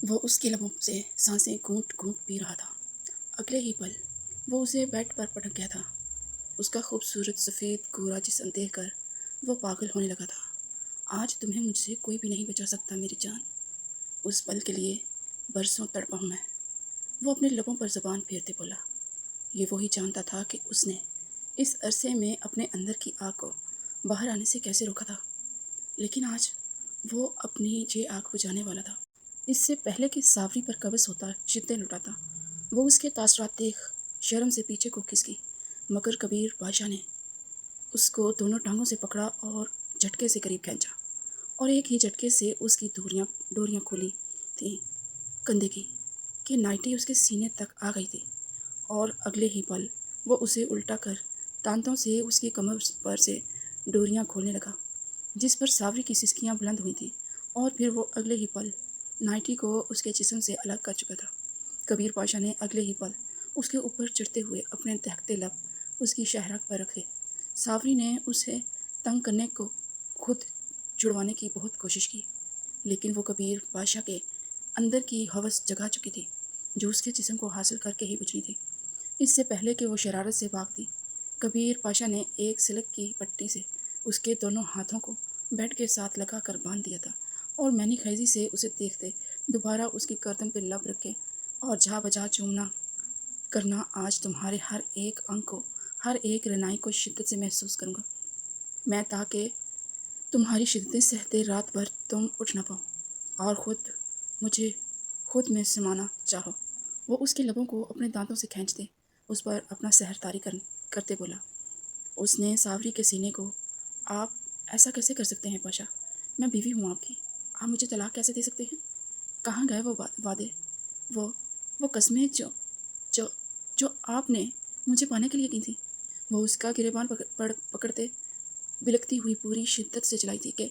وہ اس کے لبوں سے سانسیں گھونٹ گھونٹ پی رہا تھا۔ اگلے ہی پل وہ اسے بیڈ پر پٹک گیا تھا۔ اس کا خوبصورت سفید گورا جسم دیکھ کر وہ پاگل ہونے لگا تھا۔ آج تمہیں مجھ سے کوئی بھی نہیں بچا سکتا میری جان۔ اس پل کے لیے برسوں تڑپا ہوں میں۔ وہ اپنے لبوں پر زبان پھیرتے بولا۔ یہ وہی جانتا تھا کہ اس نے اس عرصے میں اپنے اندر کی آگ کو باہر آنے سے کیسے روکا تھا، لیکن آج وہ اپنی یہ آگ بجھانے والا تھا۔ اس سے پہلے کہ ساوری پر قبض ہوتا شدت لٹاتا، وہ اس کے تاثرات دیکھ شرم سے پیچھے کو کھس گئی، مگر کبیر بادشاہ نے اس کو دونوں ٹانگوں سے پکڑا اور جھٹکے سے قریب کھینچا، اور ایک ہی جھٹکے سے اس کی ڈوریاں کھولی تھیں کندھے کی کہ نائٹی اس کے سینے تک آ گئی تھی، اور اگلے ہی پل وہ اسے الٹا کر دانتوں سے اس کی کمر پر سے ڈوریاں کھولنے لگا، جس پر ساوری کی سسکیاں بلند ہوئی تھیں، اور پھر وہ اگلے ہی پل نائٹی کو اس کے جسم سے الگ کر چکا تھا۔ کبیر پاشا نے اگلے ہی پل اس کے اوپر چڑھتے ہوئے اپنے دہکتے لب اس کی شہرک پر رکھے۔ ساوری نے اسے تنگ کرنے کو خود چھڑوانے کی بہت کوشش کی، لیکن وہ کبیر پاشا کے اندر کی ہوس جگا چکی تھی، جو اس کے جسم کو حاصل کر کے ہی بچنی تھی۔ اس سے پہلے کہ وہ شرارت سے بھاگتی، کبیر پاشا نے ایک سلک کی پٹی سے اس کے دونوں ہاتھوں کو بیڈ کے ساتھ لگا کر باندھ دیا تھا، اور مینی خیزی سے اسے دیکھتے دوبارہ اس کی گردن پہ لب رکھے اور جا بجا چومنا کرنا۔ آج تمہارے ہر ایک انگ کو، ہر ایک رنائی کو شدت سے محسوس کروں گا میں، تاکہ تمہاری شدتیں سہتے رات بھر تم اٹھ نہ پاؤ اور مجھے خود میں سمانا چاہو۔ وہ اس کے لبوں کو اپنے دانتوں سے کھینچتے اس پر اپنا سحر طاری کرتے بولا۔ اس نے ساوری کے سینے کو، آپ ایسا کیسے کر سکتے ہیں پاشا؟ میں بیوی ہوں آپ کی، آپ مجھے طلاق کیسے دے سکتے ہیں؟ کہاں گئے وہ وعدے، وہ قسمیں جو آپ نے مجھے پانے کے لیے کی تھی؟ وہ اس کا گریبان پکڑتے بلکتی ہوئی پوری شدت سے چلائی تھی کہ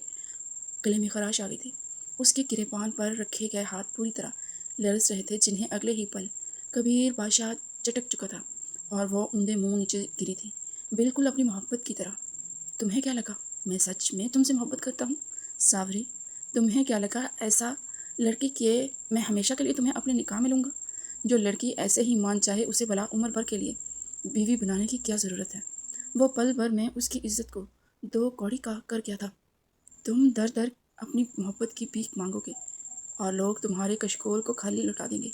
گلے میں خراش آ گئی تھی۔ اس کے گریبان پر رکھے گئے ہاتھ پوری طرح لرز رہے تھے، جنہیں اگلے ہی پل کبیر بادشاہ چٹک چکا تھا، اور وہ اوندے منہ نیچے گری تھی، بالکل اپنی محبت کی طرح۔ تمہیں کیا لگا میں سچ میں تم سے محبت کرتا ہوں ساوری؟ تمہیں کیا لگا ایسا لڑکی کہ میں ہمیشہ کے لیے تمہیں اپنے نکاح میں لوں گا؟ جو لڑکی ایسے ہی مان چاہے اسے بھلا عمر بھر کے لیے بیوی بنانے کی کیا ضرورت ہے؟ وہ پل بھر میں اس کی عزت کو دو کوڑی کا کر گیا تھا۔ تم در در اپنی محبت کی بھیک مانگو گے، اور لوگ تمہارے کشکول کو خالی لٹا دیں گے۔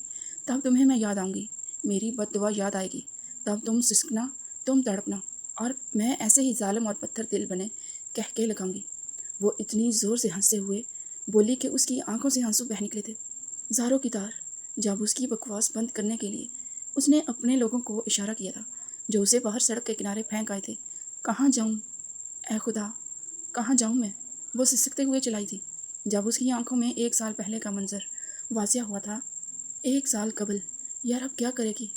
تب تمہیں میں یاد آؤں گی، میری بد دعا یاد آئے گی، تب تم سسکنا، تم تڑپنا، اور میں ایسے ہی ظالم اور پتھر دل بنے کہہ لگاؤں گی۔ وہ اتنی زور سے ہنستے ہوئے بولی کہ اس کی آنکھوں سے آنسو بہہ نکلے تھے۔ زاروں کی تار جب اس کی بکواس بند کرنے کے لیے اس نے اپنے لوگوں کو اشارہ کیا تھا، جو اسے باہر سڑک کے کنارے پھینک آئے تھے۔ کہاں جاؤں اے خدا، کہاں جاؤں میں؟ وہ سسکتے ہوئے چلائی تھی۔ جب اس کی آنکھوں میں 1 سال پہلے کا منظر واضح ہوا تھا، 1 سال قبل، یار اب کیا کرے گی؟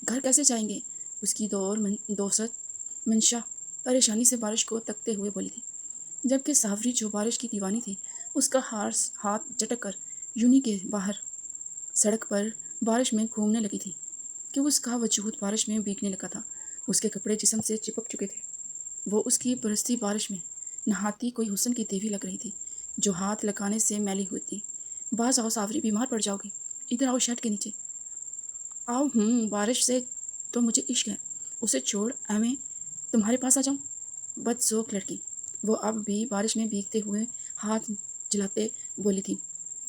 گھر کیسے جائیں گے؟ اس کی دوست منشا پریشانی سے بارش کو تکتے ہوئے بولی تھی، جبکہ ساوری جو بارش کی دیوانی تھی، اس کا ہاتھ جھٹک کر یونی کے باہر سڑک پر بارش میں گھومنے لگی تھی کہ اس کا وجود بارش میں بھیگنے لگا تھا۔ اس کے کپڑے جسم سے چپک چکے تھے۔ وہ اس کی برستی بارش میں نہاتی کوئی حسن کی دیوی لگ رہی تھی، جو ہاتھ لگانے سے میلی ہوئی تھی۔ باز آؤ ساوری، بیمار پڑ جاؤ گی، ادھر آؤ شرٹ کے نیچے آؤ۔ بارش سے تو مجھے عشق ہے، اسے چھوڑ میں تمہارے پاس آ جاؤں؟ بد ذوق لڑکی، وہ اب بھی بارش میں بھیگتے ہوئے ہاتھ جلاتے بولی تھی۔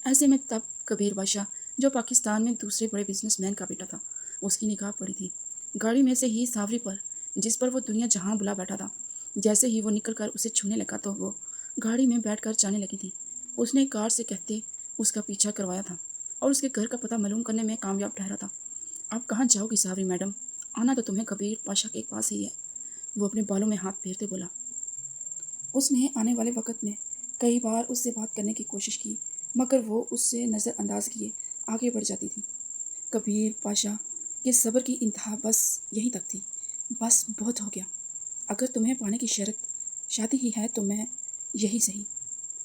ایسے میں تب کبیر بادشاہ، جو پاکستان میں دوسرے بڑے بزنس مین کا بیٹا تھا، اس کی نگاہ پڑی تھی گاڑی میں سے ہی ساوری پر، جس پر وہ دنیا جہاں بلا بیٹھا تھا۔ جیسے ہی وہ نکل کر اسے چھونے لگا تو وہ گاڑی میں بیٹھ کر جانے لگی تھی۔ اس نے کار سے کہتے اس کا پیچھا کروایا تھا، اور اس کے گھر کا پتہ معلوم کرنے میں کامیاب ٹھہرا تھا۔ آپ کہاں جاؤ گی ساوری میڈم؟ آنا تو تمہیں کبیر پاشا کے پاس ہی ہے، وہ اپنے بالوں میں ہاتھ پھیرتے بولا۔ اس نے آنے والے وقت میں کئی بار اس سے بات کرنے کی کوشش کی، مگر وہ اس سے نظر انداز کیے آگے بڑھ جاتی تھی۔ کبیر پاشا کے صبر کی انتہا بس یہیں تک تھی۔ بس بہت ہو گیا، اگر تمہیں پانے کی شرط شادی ہی ہے تو میں یہی صحیح۔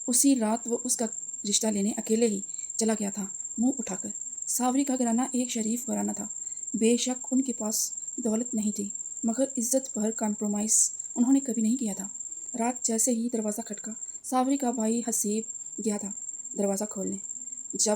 اسی رات وہ اس کا رشتہ لینے اکیلے ہی چلا گیا تھا، منہ اٹھا کر۔ ساوری کا گھرانہ ایک شریف گھرانہ تھا۔ بے شک ان کے پاس دولت نہیں تھی، مگر عزت پر کمپرومائز انہوں نے کبھی نہیں کیا تھا۔ رات جیسے ہی دروازہ کھٹکا، ساوری کا بھائی حسیب گیا تھا دروازہ کھولنے۔ جب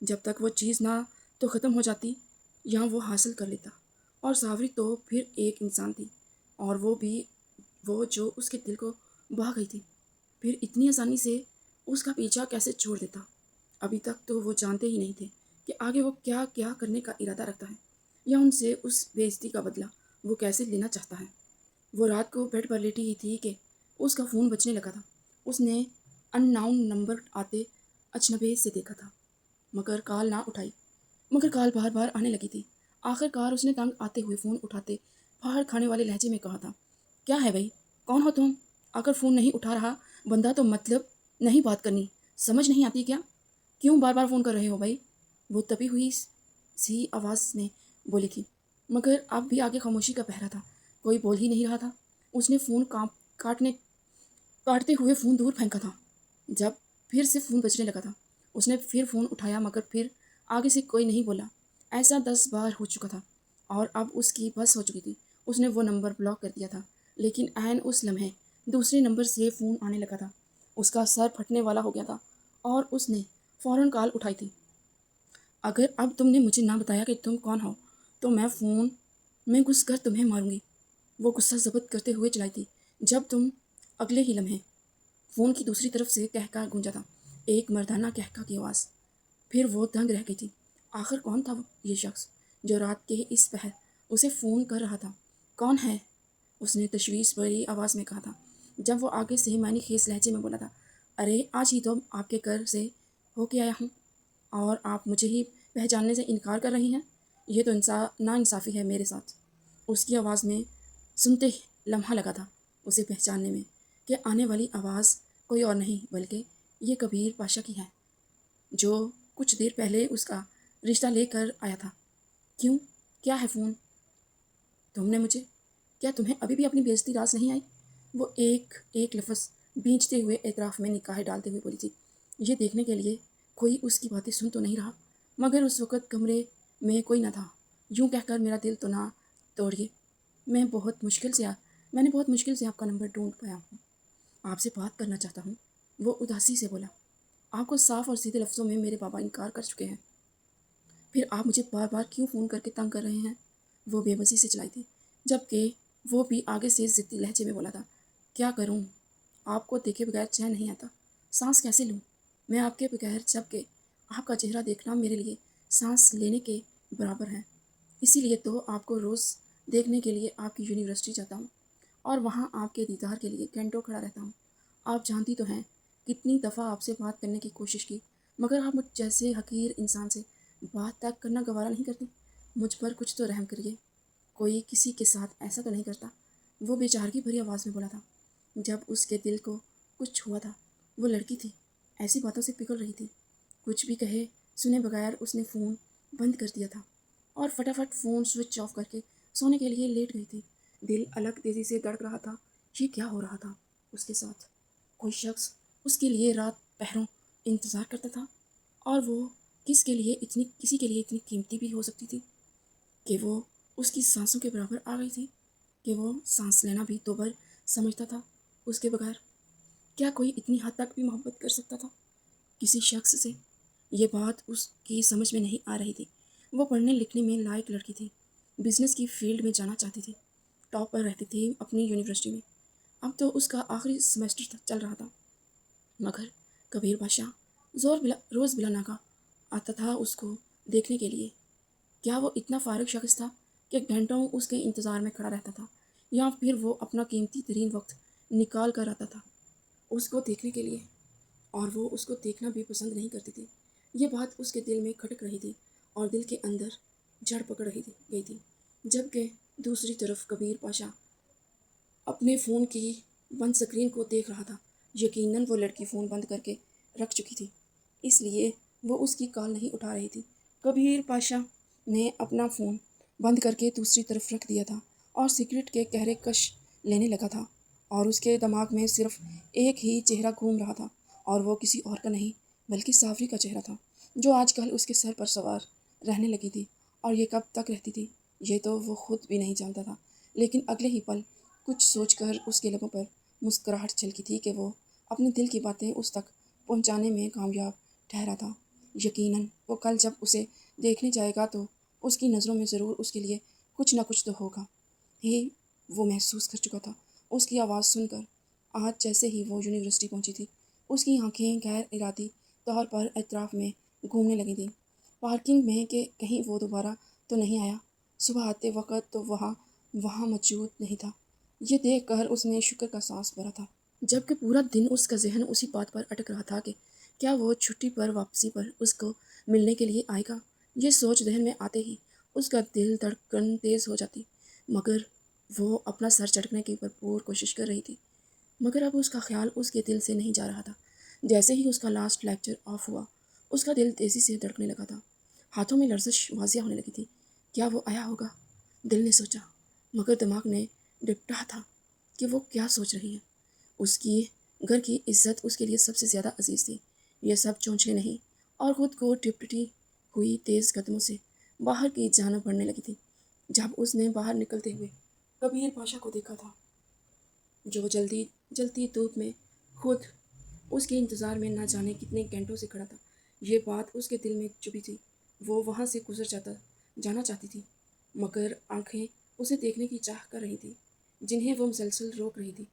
جب تک وہ چیز نہ تو ختم ہو جاتی یا وہ حاصل کر لیتا۔ اور ساوری تو پھر ایک انسان تھی، اور وہ بھی وہ جو اس کے دل کو بھا گئی تھی۔ پھر اتنی آسانی سے اس کا پیچھا کیسے چھوڑ دیتا؟ ابھی تک تو وہ جانتے ہی نہیں تھے کہ آگے وہ کیا کیا کرنے کا ارادہ رکھتا ہے، یا ان سے اس بے عزتی کا بدلہ وہ کیسے لینا چاہتا ہے۔ وہ رات کو بیڈ پر لیٹی ہی تھی کہ اس کا فون بجنے لگا تھا۔ اس نے ان ناؤن نمبر آتے اجنبی سے دیکھا تھا، مگر کال نہ اٹھائی، مگر کال بار بار آنے لگی تھی۔ آخر کار اس نے تنگ آتے ہوئے فون اٹھاتے پہاڑ کھانے والے لہجے میں کہا تھا، کیا ہے بھائی، کون ہو تم؟ اگر فون نہیں اٹھا رہا بندہ تو مطلب نہیں بات کرنی، سمجھ نہیں آتی کیا؟ کیوں بار بار فون کر رہے ہو بھائی؟ وہ تبھی ہوئی سی آواز میں بولی تھی، مگر اب بھی آگے خاموشی کا پہرا تھا، کوئی بول ہی نہیں رہا تھا۔ اس نے فون کاٹتے ہوئے فون دور پھینکا تھا۔ جب پھر سے فون بجنے لگا تھا اس نے پھر فون اٹھایا، مگر پھر آگے سے کوئی نہیں بولا۔ ایسا 10 بار ہو چکا تھا اور اب اس کی بس ہو چکی تھی۔ اس نے وہ نمبر بلاک کر دیا تھا، لیکن عین اس لمحے دوسرے نمبر سے فون آنے لگا تھا۔ اس کا سر پھٹنے والا ہو گیا تھا اور اس نے فوراً کال اٹھائی تھی۔ اگر اب تم نے مجھے نہ بتایا کہ تم کون ہو تو میں فون میں گھس کر تمہیں ماروں گی، وہ غصہ ضبط کرتے ہوئے چلائی تھی۔ جب تم اگلے ہی لمحے فون کی دوسری طرف سے کہکا گونجا تھا، ایک مردانہ کہکا کی آواز۔ پھر وہ دنگ رہ گئی تھی۔ آخر کون تھا یہ شخص جو رات کے اس پہر اسے فون کر رہا تھا؟ کون ہے؟ اس نے تشویش بھری آواز میں کہا تھا۔ جب وہ آگے سے معنی خیز لہجے میں بولا تھا، ارے آج ہی تو آپ کے گھر سے ہو کے آیا ہوں اور آپ مجھے ہی پہچاننے سے انکار کر رہی ہیں، یہ تو ناانصافی ہے میرے ساتھ۔ اس کی آواز میں سنتے ہی لمحہ لگا تھا اسے پہچاننے میں کہ آنے والی آواز کوئی اور نہیں بلکہ یہ کبیر پاشا کی ہے، جو کچھ دیر پہلے اس کا رشتہ لے کر آیا تھا۔ کیوں؟ کیا ہے فون؟ تم نے مجھے، کیا تمہیں ابھی بھی اپنی بے عزتی راز نہیں آئی؟ وہ ایک ایک لفظ بینچتے ہوئے اعتراف میں نکاح ڈالتے ہوئے بولی تھی، یہ دیکھنے کے لیے کوئی اس کی باتیں سن تو نہیں رہا، مگر اس وقت کمرے میں کوئی نہ تھا۔ یوں کہہ کر میرا دل تو نہ توڑیے، میں نے بہت مشکل سے آپ کا نمبر ڈھونڈ پایا ہوں، آپ سے بات کرنا چاہتا ہوں۔ وہ اداسی سے بولا، آپ کو صاف اور سیدھے لفظوں میں میرے بابا انکار کر چکے ہیں، پھر آپ مجھے بار بار کیوں فون کر کے تنگ کر رہے ہیں؟ وہ بے بسی سے چلائی تھی، جبکہ وہ بھی آگے سے ضدی لہجے میں بولا تھا، کیا کروں؟ آپ کو دیکھے بغیر چین نہیں آتا، سانس کیسے لوں میں آپ کے بغیر، جبکہ آپ کا چہرہ دیکھنا میرے لیے سانس لینے کے برابر ہے۔ اسی لیے تو آپ کو روز دیکھنے کے لیے آپ کی یونیورسٹی جاتا ہوں اور وہاں آپ کے دیدار کے لیے گھنٹوں کھڑا رہتا ہوں۔ آپ جانتی تو ہیں کتنی دفعہ آپ سے بات کرنے کی کوشش کی، مگر آپ مجھ جیسے حقیر انسان سے بات تک کرنا گوارا نہیں کرتی۔ مجھ پر کچھ تو رحم کریے، کوئی کسی کے ساتھ ایسا تو نہیں کرتا، وہ بے چارگی بھری آواز میں بولا تھا۔ جب اس کے دل کو کچھ ہوا تھا، وہ لڑکی تھی، ایسی باتوں سے پگھل رہی تھی۔ کچھ بھی کہے سنے بغیر اس نے فون بند کر دیا تھا اور فٹافٹ فون سوئچ آف کر کے سونے کے لیے لیٹ گئی تھی۔ دل الگ تیزی سے دھڑک رہا تھا۔ یہ کیا ہو رہا تھا اس کے ساتھ؟ کوئی شخص اس کے لیے رات پہروں انتظار کرتا تھا، اور وہ کسی کے لیے اتنی قیمتی بھی ہو سکتی تھی کہ وہ اس کی سانسوں کے برابر آ گئی تھی، کہ وہ سانس لینا بھی دوبر سمجھتا تھا اس کے بغیر۔ کیا کوئی اتنی حد تک بھی محبت کر سکتا تھا کسی شخص سے؟ یہ بات اس کی سمجھ میں نہیں آ رہی تھی۔ وہ پڑھنے لکھنے میں لائق لڑکی تھی، بزنس کی فیلڈ میں جانا چاہتی تھی، ٹاپ پر رہتی تھی اپنی یونیورسٹی میں۔ اب تو اس کا آخری سیمسٹر چل رہا تھا، مگر کبیر بادشاہ روز بلا ناگہ آتا تھا اس کو دیکھنے کے لیے۔ کیا وہ اتنا فارغ شخص تھا کہ گھنٹوں اس کے انتظار میں کھڑا رہتا تھا، یا پھر وہ اپنا قیمتی ترین وقت نکال کر آتا تھا اس کو دیکھنے کے لیے، اور وہ اس کو دیکھنا بھی پسند نہیں کرتی تھی؟ یہ بات اس کے دل میں کھٹک رہی تھی اور دل کے اندر جڑ پکڑ گئی تھی، جبکہ دوسری طرف کبیر پاشا اپنے فون کی بند سکرین کو دیکھ رہا تھا۔ یقیناً وہ لڑکی فون بند کر کے رکھ چکی تھی، اس لیے وہ اس کی کال نہیں اٹھا رہی تھی۔ کبیر پاشا نے اپنا فون بند کر کے دوسری طرف رکھ دیا تھا اور سگریٹ کے گہرے کش لینے لگا تھا، اور اس کے دماغ میں صرف ایک ہی چہرہ گھوم رہا تھا، اور وہ کسی اور کا نہیں بلکہ ساوری کا چہرہ تھا، جو آج کل اس کے سر پر سوار رہنے لگی تھی۔ اور یہ کب تک رہتی تھی یہ تو وہ خود بھی نہیں جانتا تھا، لیکن اگلے ہی پل کچھ سوچ کر اس کے لبوں پر مسکراہٹ چھلکی تھی کہ وہ اپنے دل کی باتیں اس تک پہنچانے میں کامیاب ٹھہرا تھا۔ یقیناً وہ کل جب اسے دیکھنے جائے گا تو اس کی نظروں میں ضرور اس کے لیے کچھ نہ کچھ تو ہوگا ہی وہ محسوس کر چکا تھا۔ اس کی آواز سن کر آج جیسے ہی وہ یونیورسٹی پہنچی تھی اس کی آنکھیں غیر ارادی طور پر اطراف میں گھومنے لگی تھیں، پارکنگ میں کہ کہیں وہ دوبارہ تو نہیں آیا۔ صبح آتے وقت تو وہاں موجود نہیں تھا۔ یہ دیکھ کر اس نے شکر کا سانس بھرا تھا، جبکہ پورا دن اس کا ذہن اسی بات پر اٹک رہا تھا کہ کیا وہ چھٹی پر واپسی پر اس کو ملنے کے لیے آئے گا۔ یہ سوچ ذہن میں آتے ہی اس کا دل دھڑکن تیز ہو جاتی، مگر وہ اپنا سر جھٹکنے کی بھرپور کوشش کر رہی تھی، مگر اب اس کا خیال اس کے دل سے نہیں جا رہا تھا۔ جیسے ہی اس کا لاسٹ لیکچر آف ہوا اس کا دل تیزی سے دھڑکنے لگا تھا، ہاتھوں میں لرزش واضح ہونے لگی تھی۔ کیا وہ آیا ہوگا؟ دل نے سوچا، مگر دماغ نے ڈپٹا تھا کہ وہ کیا سوچ رہی ہے۔ اس کی گھر کی عزت اس کے لیے سب سے زیادہ عزیز تھی۔ یہ سب چونچلے نہیں، اور خود کو ٹپٹی ہوئی تیز قدموں سے باہر کی جانب بڑھنے لگی تھی جب اس نے باہر نکلتے ہوئے کبیر پاشا کو دیکھا تھا، جو جلتی دھوپ میں خود اس کے انتظار میں نہ جانے کتنے گھنٹوں سے کھڑا تھا۔ یہ بات اس کے دل میں چبھی تھی۔ وہ وہاں سے گزر جانا چاہتی تھی، مگر آنکھیں اسے دیکھنے کی چاہ کر رہی تھی جنہیں وہ مسلسل روک رہی تھی۔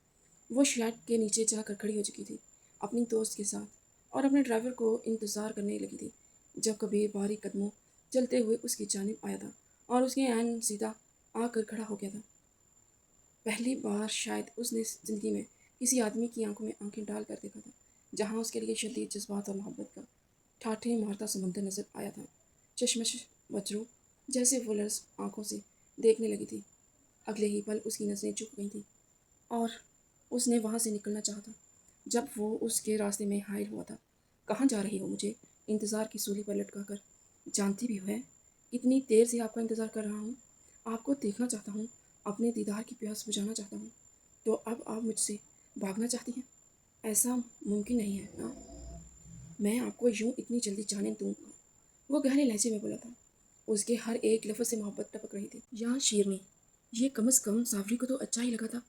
وہ شیڈ کے نیچے جا کر کھڑی ہو چکی تھی اپنی دوست کے ساتھ، اور اپنے ڈرائیور کو انتظار کرنے لگی تھی جب کبیر بھاری قدموں چلتے ہوئے اس کی جانب آیا تھا اور اس کے عین سیدھا آ کر کھڑا ہو گیا تھا۔ پہلی بار شاید اس نے زندگی میں کسی آدمی کی آنکھوں میں آنکھیں ڈال کر دیکھا تھا جہاں اس کے لیے شدید جذبات اور محبت کا ٹھاٹھے مارتا سمندر نظر آیا تھا۔ چشمش وجرو جیسے وہ لرز آنکھوں سے دیکھنے لگی تھی۔ اگلے ہی پل اس کی نظریں جھک گئی تھیں اور اس نے وہاں سے نکلنا چاہا تھا جب وہ اس کے راستے میں حائل ہوا تھا۔ کہاں جا رہی ہو؟ مجھے انتظار کی سولی پر لٹکا کر جانتی بھی ہے اتنی دیر سے آپ کا انتظار کر رہا ہوں، آپ کو دیکھنا چاہتا ہوں، اپنے دیدار کی پیاس بجھانا چاہتا ہوں، تو اب آپ مجھ سے بھاگنا چاہتی ہیں؟ ایسا ممکن نہیں ہے نا، میں آپ کو یوں اتنی جلدی جانے دوں گا؟ وہ گہرے لہجے میں بولا تھا، اس کے ہر ایک لفظ سے محبت ٹپک رہی تھی۔ یا شیرنی، یہ کم از کم ساوری کو تو اچھا ہی لگا تھا۔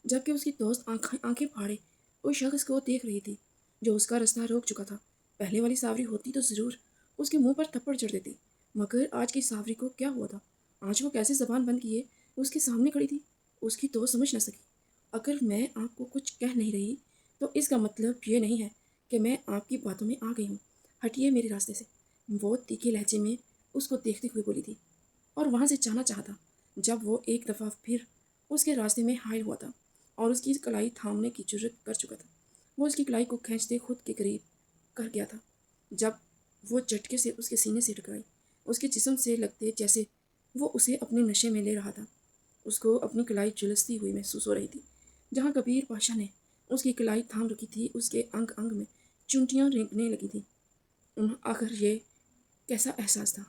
جبکہ اس کی دوست آنکھیں پھاڑے اس شخص کو دیکھ رہی تھی جو اس کا راستہ روک چکا تھا۔ پہلے والی ساوری ہوتی تو ضرور اس کے منہ پر تھپڑ جڑ دیتی، مگر آج کی ساوری کو کیا ہوا تھا؟ آج وہ کیسے زبان بند کیے اس کے سامنے کھڑی تھی؟ اس کی دوست سمجھ نہ سکی، اگر میں آپ کو کچھ کہہ نہیں رہی تو اس کا مطلب یہ نہیں ہے کہ میں آپ کی باتوں میں آ گئی ہوں، ہٹیے میرے راستے سے، وہ تیکھے لہجے میں اس کو دیکھتے ہوئے بولی تھی، اور وہاں سے جانا چاہا تھا جب وہ ایک دفعہ پھر اس کے راستے میں حائل ہوا تھا اور اس کی کلائی تھامنے کی جرت کر چکا تھا۔ وہ اس کی کلائی کو کھینچتے خود کے قریب کر گیا تھا جب وہ جھٹکے سے اس کے سینے سے ٹکرائی، اس کے جسم سے لگتے جیسے وہ اسے اپنے نشے میں لے رہا تھا۔ اس کو اپنی کلائی جھلستی ہوئی محسوس ہو رہی تھی۔ جہاں کبیر پاشا نے اس کی کلائی تھام رکھی تھی اس کے انگ انگ میں چونٹیاں رینگنے لگی تھیں۔ آخر یہ کیسا احساس تھا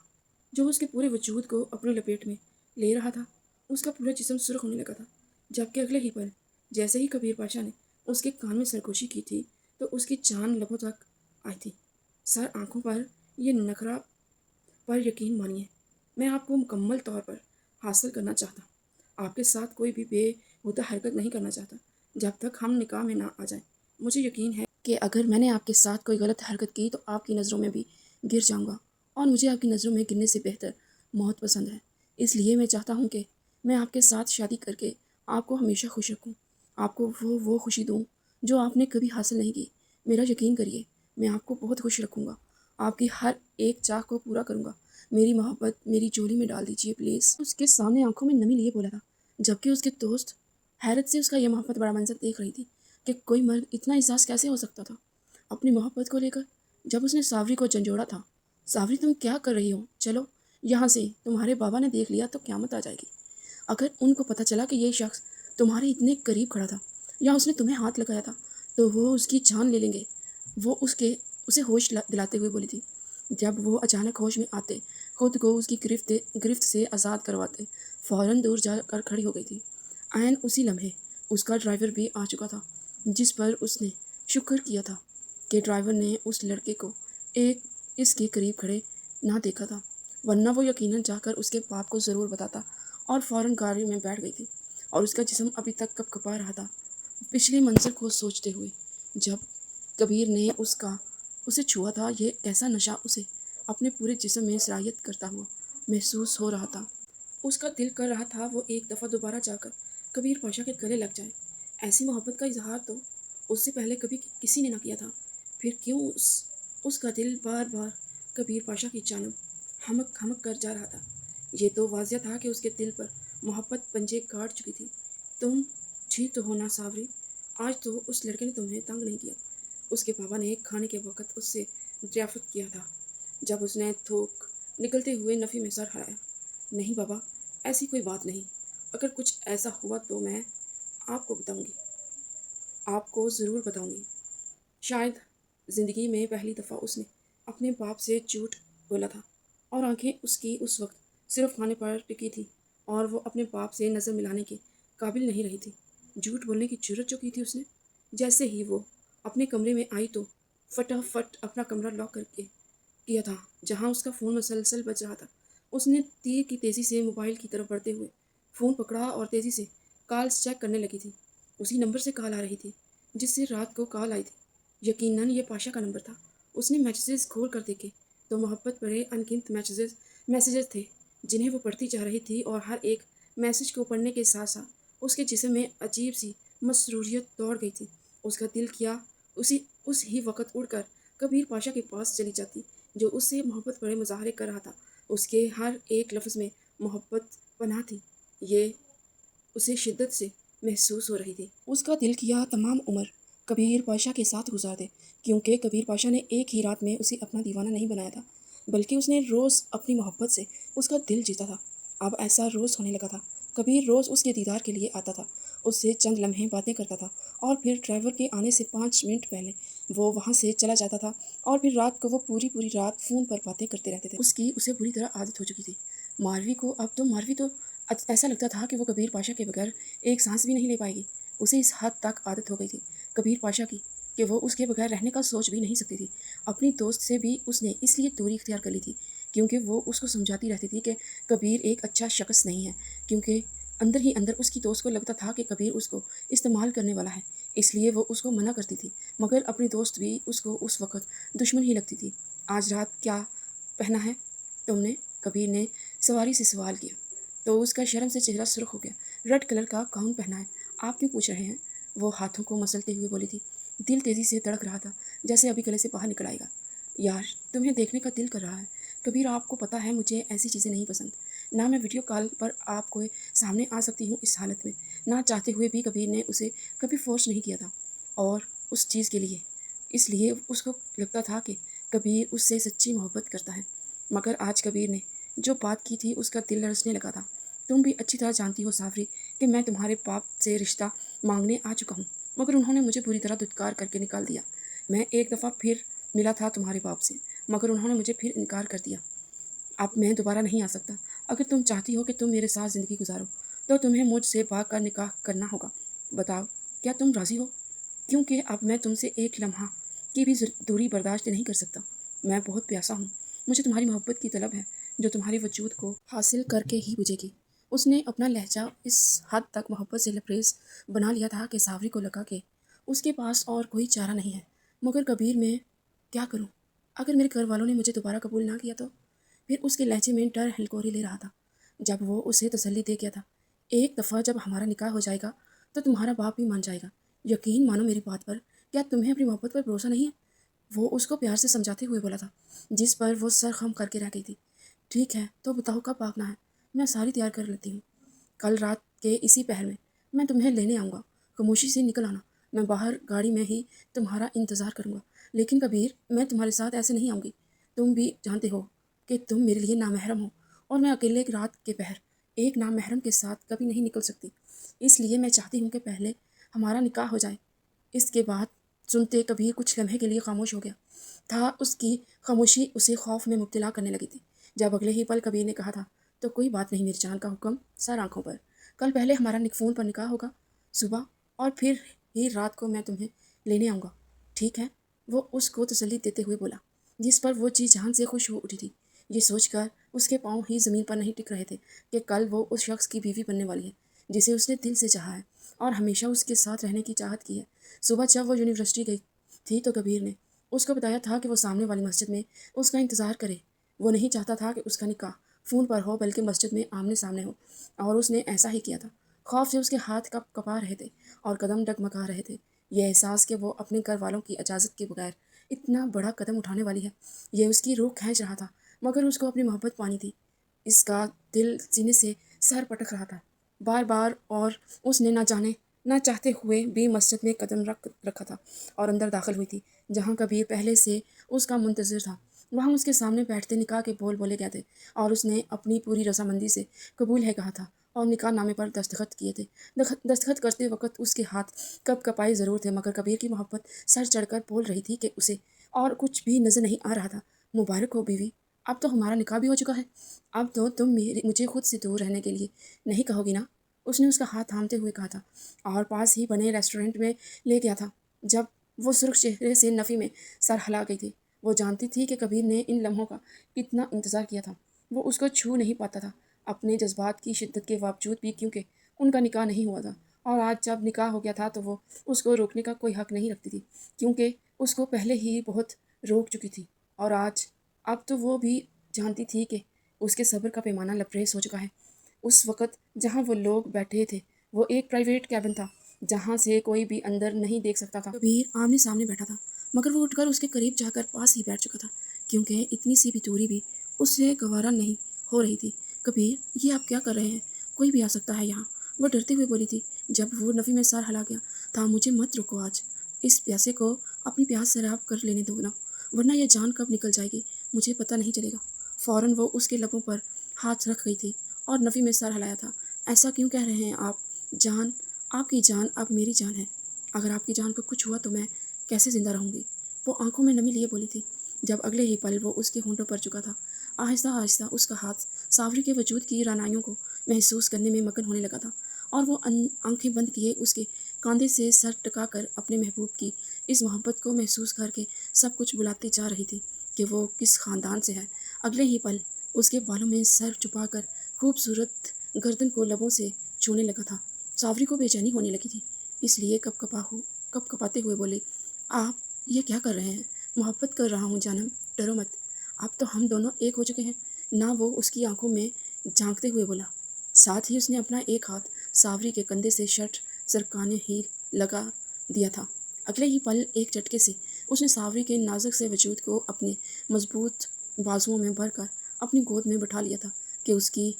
جو اس کے پورے وجود کو اپنی لپیٹ میں لے رہا تھا؟ اس کا پورا جسم سرخ ہونے لگا تھا، جبکہ اگلے ہی پل جیسے ہی کبیر پاشا نے اس کے کان میں سرگوشی کی تھی تو اس کی جان لبوں تک آئی تھی۔ سر آنکھوں پر یہ نخرہ پر یقین مانیے، میں آپ کو مکمل طور پر حاصل کرنا چاہتا ہوں، آپ کے ساتھ کوئی بھی بے ہودہ حرکت نہیں کرنا چاہتا جب تک ہم نکاح میں نہ آ جائیں۔ مجھے یقین ہے کہ اگر میں نے آپ کے ساتھ کوئی غلط حرکت کی تو آپ کی نظروں میں بھی گر جاؤں گا، اور مجھے آپ کی نظروں میں گرنے سے بہتر موت پسند ہے۔ اس لیے میں چاہتا ہوں کہ میں آپ کے ساتھ شادی کر کے آپ کو ہمیشہ خوش رکھوں، آپ کو وہ خوشی دوں جو آپ نے کبھی حاصل نہیں کی۔ میرا یقین کریے، میں آپ کو بہت خوش رکھوں گا، آپ کی ہر ایک چاہ کو پورا کروں گا۔ میری محبت میری جولی میں ڈال دیجیے پلیز۔ اس کے سامنے آنکھوں میں نمی لیے بولا تھا، جبکہ اس کے دوست حیرت سے اس کا یہ محبت بڑا منظر دیکھ رہی تھی کہ کوئی مرد اتنا احساس کیسے ہو سکتا تھا اپنی محبت کو لے کر۔ جب اس نے ساوری کو جھنجھوڑا تھا، ساوری تم کیا کر رہی ہو؟ چلو یہاں سے، تمہارے بابا نے دیکھ لیا تو قیامت آ جائے گی۔ اگر ان کو پتہ چلا کہ یہ شخص تمہارے اتنے قریب کھڑا تھا یا اس نے تمہیں ہاتھ لگایا تھا تو وہ اس کی جان لے لیں گے۔ وہ اسے ہوش دلاتے ہوئے بولی تھی۔ جب وہ اچانک ہوش میں آتے، خود کو اس کی گرفت سے آزاد کرواتے، فوراً دور جا کر کھڑی ہو گئی تھی۔ عین اسی لمحے اس کا ڈرائیور بھی آ چکا تھا، جس پر اس نے شکر کیا تھا کہ ڈرائیور نے اس لڑکے کو اس کے قریب کھڑے نہ دیکھا تھا، ورنہ وہ یقیناً جا کر اس کے باپ کو ضرور بتاتا، اور فوراً گاڑی میں بیٹھ گئی تھی، اور اس کا جسم ابھی تک کپ کپا رہا تھا پچھلے منظر کو سوچتے ہوئے جب کبیر نے اسے چھوا تھا۔ یہ کیسا نشہ اسے اپنے پورے جسم میں سرایت کرتا ہوا محسوس ہو رہا تھا۔ اس کا دل کر رہا تھا وہ ایک دفعہ دوبارہ جا کر کبیر پاشا کے گلے لگ جائے۔ ایسی محبت کا اظہار تو اس سے پہلے کبھی کسی نے نہ کیا تھا، پھر کیوں اس کا دل بار بار کبیر پاشا کی جانب ہمک ہمک کر جا رہا تھا۔ یہ تو واضح تھا کہ اس کے دل پر محبت پنجے کاٹ چکی تھی۔ تم ٹھیک تو ہو نا ساوری؟ آج تو اس لڑکے نے تمہیں تنگ نہیں کیا؟ اس کے پاپا نے کھانے کے وقت اس سے دریافت کیا تھا جب اس نے تھوک نکلتے ہوئے نفی میں سر ہلایا۔ نہیں بابا، ایسی کوئی بات نہیں۔ اگر کچھ ایسا ہوا تو میں آپ کو بتاؤں گی، آپ کو ضرور بتاؤں گی۔ شاید زندگی میں پہلی دفعہ اس نے اپنے باپ سے جھوٹ بولا تھا، اور آنکھیں اس کی اس وقت صرف کھانے پر ٹکی تھی اور وہ اپنے باپ سے نظر ملانے کے قابل نہیں رہی تھی۔ جھوٹ بولنے کی جرت جو کی تھی اس نے۔ جیسے ہی وہ اپنے کمرے میں آئی تو فٹافٹ اپنا کمرہ لاک کر کے کیا تھا جہاں اس کا فون مسلسل بج رہا تھا۔ اس نے تیر کی تیزی سے موبائل کی طرف بڑھتے ہوئے فون پکڑا اور تیزی سے کالز چیک کرنے لگی تھی۔ اسی نمبر سے کال آ رہی تھی جس سے رات کو کال آئی تھی۔ یقیناً یہ پاشا کا نمبر تھا۔ اس نے میسیجز کھول کر دیکھے تو محبت بھرے انگنت میسیجز تھے جنہیں وہ پڑھتی جا رہی تھی، اور ہر ایک میسیج کو پڑھنے کے ساتھ ساتھ اس کے جسم میں عجیب سی مسروریت دوڑ گئی تھی۔ اس کا دل کیا اس ہی وقت اڑ کر کبیر پاشا کے پاس چلی جاتی جو اس سے محبت بڑے مظاہرے کر رہا تھا۔ اس کے ہر ایک لفظ میں محبت پنہاں تھی، یہ اسے شدت سے محسوس ہو رہی تھی۔ اس کا دل کیا تمام عمر کبیر پاشا کے ساتھ گزار دے، کیونکہ کبیر پاشا نے ایک ہی رات میں اسے اپنا دیوانہ نہیں بنایا تھا، بلکہ اس نے روز اپنی محبت سے اس کا دل جیتا تھا۔ اب ایسا روز ہونے لگا تھا۔ کبیر روز اس کے دیدار کے لیے آتا تھا، اس سے چند لمحے باتیں کرتا تھا، اور پھر ڈرائیور کے آنے سے 5 منٹ پہلے وہ وہاں سے چلا جاتا تھا، اور پھر رات کو وہ پوری رات فون پر باتیں کرتے رہتے تھے۔ اس کی اسے بری طرح عادت ہو چکی تھی۔ ماروی تو ایسا لگتا تھا کہ وہ کبیر پاشا کے بغیر ایک سانس بھی نہیں لے پائے گی۔ اسے اس حد تک عادت ہو گئی تھی کبیر پاشا کی کہ وہ اس کے بغیر رہنے کا سوچ بھی نہیں سکتی تھی۔ اپنی دوست سے بھی اس نے اس لیے دوری اختیار کر لی تھی کیونکہ وہ اس کو سمجھاتی رہتی تھی کہ کبیر ایک اچھا شخص نہیں ہے، کیونکہ اندر ہی اندر اس کی دوست کو لگتا تھا کہ کبیر اس کو استعمال کرنے والا ہے، اس لیے وہ اس کو منع کرتی تھی، مگر اپنی دوست بھی اس کو اس وقت دشمن ہی لگتی تھی۔ آج رات کیا پہنا ہے تم نے؟ کبیر نے سواری سے سوال کیا تو اس کا شرم سے چہرہ سرخ ہو گیا۔ ریڈ کلر کا گاؤن پہنا ہے۔ آپ کیوں پوچھ رہے ہیں؟ وہ ہاتھوں کو مسلتے ہوئے بولی تھی۔ دل تیزی سے دھڑک رہا تھا جیسے ابھی گلے سے باہر نکل آئے گا۔ یار تمہیں دیکھنے کا دل کر رہا ہے کبیر، آپ کو پتہ ہے مجھے ایسی چیزیں نہیں پسند، نہ میں ویڈیو کال پر آپ کو سامنے آ سکتی ہوں اس حالت میں۔ نہ چاہتے ہوئے بھی کبیر نے اسے کبھی فورس نہیں کیا تھا، اور اس چیز کے لیے اس لیے اس کو لگتا تھا کہ کبیر اس سے سچی محبت کرتا ہے، مگر آج کبیر نے جو بات کی تھی اس کا دل لرزنے لگا تھا۔ تم بھی اچھی طرح جانتی ہو سافری کہ میں تمہارے باپ سے رشتہ مانگنے آ چکا ہوں، مگر انہوں نے مجھے بری طرح دھتکار کر کے نکال دیا۔ میں ایک دفعہ پھر ملا تھا تمہارے باپ سے، مگر انہوں نے مجھے پھر انکار کر دیا۔ اب میں دوبارہ نہیں آ سکتا۔ اگر تم چاہتی ہو کہ تم میرے ساتھ زندگی گزارو تو تمہیں مجھ سے بھاگ کر نکاح کرنا ہوگا۔ بتاؤ کیا تم راضی ہو؟ کیونکہ اب میں تم سے ایک لمحہ کی بھی دوری برداشت نہیں کر سکتا۔ میں بہت پیاسا ہوں، مجھے تمہاری محبت کی طلب ہے جو تمہارے وجود کو حاصل کر کے ہی بجھے گی۔ اس نے اپنا لہجہ اس حد تک محبت سے لبریز بنا لیا تھا کہ ساوری کو لگا کہ اس کے پاس اور کوئی چارہ نہیں ہے۔ مگر کبیر میں کیا کروں؟ اگر میرے گھر والوں نے مجھے دوبارہ قبول نہ کیا تو؟ پھر اس کے لہجے میں ڈر ہلکوری لے رہا تھا جب وہ اسے تسلی دے گیا تھا۔ ایک دفعہ جب ہمارا نکاح ہو جائے گا تو تمہارا باپ بھی مان جائے گا۔ یقین مانو میری بات پر، کیا تمہیں اپنی محبت پر بھروسہ نہیں ہے؟ وہ اس کو پیار سے سمجھاتے ہوئے بولا تھا، جس پر وہ سر خم کر کے رہ گئی تھی۔ ٹھیک ہے تو بتاؤ کب بھاگنا ہے؟ میں ساری تیار کر لیتی ہوں۔ کل رات کے اسی پہر میں تمہیں لینے آؤں گا۔ خاموشی سے نکل آنا، میں باہر گاڑی میں ہی تمہارا انتظار کروں گا۔ لیکن کبیر میں تمہارے ساتھ ایسے نہیں آؤں گی۔ تم بھی جانتے ہو کہ تم میرے لیے نامحرم ہو، اور میں اکیلے رات کے پہر ایک نامحرم کے ساتھ کبھی نہیں نکل سکتی۔ اس لیے میں چاہتی ہوں کہ پہلے ہمارا نکاح ہو جائے۔ اس کے بعد سنتے کبیر کچھ لمحے کے لیے خاموش ہو گیا تھا۔ اس کی خاموشی اسے خوف میں مبتلا کرنے لگی تھی۔ جب اگلے ہی پل کبیر نے کہا تھا تو کوئی بات نہیں میری جان کا حکم سر آنکھوں پر۔ کل پہلے ہمارا فون پر نکاح ہوگا صبح، اور پھر ہی رات کو میں تمہیں لینے آؤں گا، ٹھیک ہے؟ وہ اس کو تسلی دیتے ہوئے بولا، جس پر وہ جی جان سے خوش ہو اٹھی تھی۔ یہ سوچ کر اس کے پاؤں ہی زمین پر نہیں ٹک رہے تھے کہ کل وہ اس شخص کی بیوی بننے والی ہے جسے اس نے دل سے چاہا ہے اور ہمیشہ اس کے ساتھ رہنے کی چاہت کی ہے۔ صبح جب وہ یونیورسٹی گئی تھی تو کبیر نے اس کو بتایا تھا کہ وہ سامنے والی مسجد میں اس کا انتظار کرے وہ نہیں چاہتا تھا کہ اس کا نکاح فون پر ہو بلکہ مسجد میں آمنے سامنے ہو، اور اس نے ایسا ہی کیا تھا۔ خوف سے اس کے ہاتھ کپ کپا رہے تھے اور قدم ڈگمگا رہے تھے۔ یہ احساس کہ وہ اپنے گھر والوں کی اجازت کے بغیر اتنا بڑا قدم اٹھانے والی ہے، یہ اس کی روح کھینچ رہا تھا، مگر اس کو اپنی محبت پانی تھی۔ اس کا دل سینے سے سر پٹک رہا تھا بار بار، اور اس نے نہ جانے نہ چاہتے ہوئے بھی مسجد میں قدم رکھا تھا اور اندر داخل ہوئی تھی، جہاں کبیر پہلے سے اس کا منتظر تھا۔ وہاں اس کے سامنے بیٹھتے نکاح کے بول بولے گئے تھے اور اس نے اپنی پوری رضامندی سے قبول ہے کہا تھا اور نکاح نامے پر دستخط کیے تھے۔ دستخط کرتے وقت اس کے ہاتھ کپ کپائے ضرور تھے، مگر کبیر کی محبت سر چڑھ کر بول رہی تھی کہ اسے اور کچھ بھی نظر نہیں آ رہا تھا۔ مبارک ہو بیوی، اب تو ہمارا نکاح بھی ہو چکا ہے، اب تو تم مجھے خود سے دور رہنے کے لیے نہیں کہو گی نا؟ اس نے اس کا ہاتھ تھامتے ہوئے کہا تھا اور پاس ہی بنے ریسٹورنٹ میں لے گیا تھا۔ جب وہ سرخ چہرے سے نفی میں سر ہلا گئی تھی، وہ جانتی تھی کہ کبیر نے ان لمحوں کا کتنا انتظار کیا تھا۔ وہ اس کو چھو نہیں پاتا تھا اپنے جذبات کی شدت کے باوجود بھی، کیونکہ ان کا نکاح نہیں ہوا تھا، اور آج جب نکاح ہو گیا تھا تو وہ اس کو روکنے کا کوئی حق نہیں رکھتی تھی، کیونکہ اس کو پہلے ہی بہت روک چکی تھی۔ اور اب تو وہ بھی جانتی تھی کہ اس کے صبر کا پیمانہ لبریز ہو چکا ہے۔ اس وقت جہاں وہ لوگ بیٹھے تھے وہ ایک پرائیویٹ کیبن تھا، جہاں سے کوئی بھی اندر نہیں دیکھ سکتا تھا۔ کبیر آمنے سامنے بیٹھا تھا، مگر وہ اٹھ کر اس کے قریب جا کر پاس ہی بیٹھ چکا تھا، کیونکہ اتنی سی بھی دوری بھی اس سے گوارا نہیں ہو رہی تھی۔ کبیر، یہ آپ کیا کر رہے ہیں؟ کوئی بھی آ سکتا ہے یہاں، وہ ڈرتے ہوئے بولی تھی۔ جب وہ نفی میں سر ہلا گیا تھا، مجھے مت روکو، آج اس پیاسے کو اپنی پیاس سیراب کر لینے دو نا، ورنہ یہ جان کب نکل جائے گی مجھے پتہ نہیں چلے گا۔ فوراً وہ اس کے لبوں پر ہاتھ رکھ گئی تھی اور نفی میں سر ہلایا تھا۔ ایسا کیوں کہہ رہے ہیں آپ؟ جان، آپ کی جان اب میری جان ہے، اگر آپ کی جان کو کچھ ہوا تو میں کیسے زندہ رہوں گی؟ وہ آنکھوں میں نمی لیے بولی تھی، جب اگلے ہی پل وہ اس کے ہونٹوں پر چکا تھا۔ آہستہ آہستہ اس کا ہاتھ ساوری کے وجود کی رعنائیوں کو محسوس کرنے میں مگن ہونے لگا تھا، اور وہ آنکھیں بند کیے اس کے کاندھے سے سر ٹکا کر اپنے محبوب کی اس محبت کو محسوس کر کے سب کچھ بلاتی جا رہی تھی کہ وہ کس خاندان سے ہے۔ اگلے ہی پل اس کے بالوں میں سر چھپا کر خوبصورت گردن کو لبوں سے چھونے لگا تھا۔ ساوری کو بے چینی ہونے لگی تھی، اس لیے کپ کپاتے ہوئے بولے، آپ یہ کیا کر رہے ہیں؟ محبت کر رہا ہوں جانم، ڈرو مت، اب تو ہم دونوں ایک ہو چکے ہیں نا؟ وہ اس کی آنکھوں میں جھانکتے ہوئے بولا، ساتھ ہی اس نے اپنا ایک ہاتھ ساوری کے کندھے سے شرٹ سرکانے ہی لگا دیا تھا۔ اگلے ہی پل ایک جھٹکے سے اس نے ساوری کے نازک سے وجود کو اپنے مضبوط بازوؤں میں بھر کر اپنی گود میں بٹھا لیا تھا کہ اس کی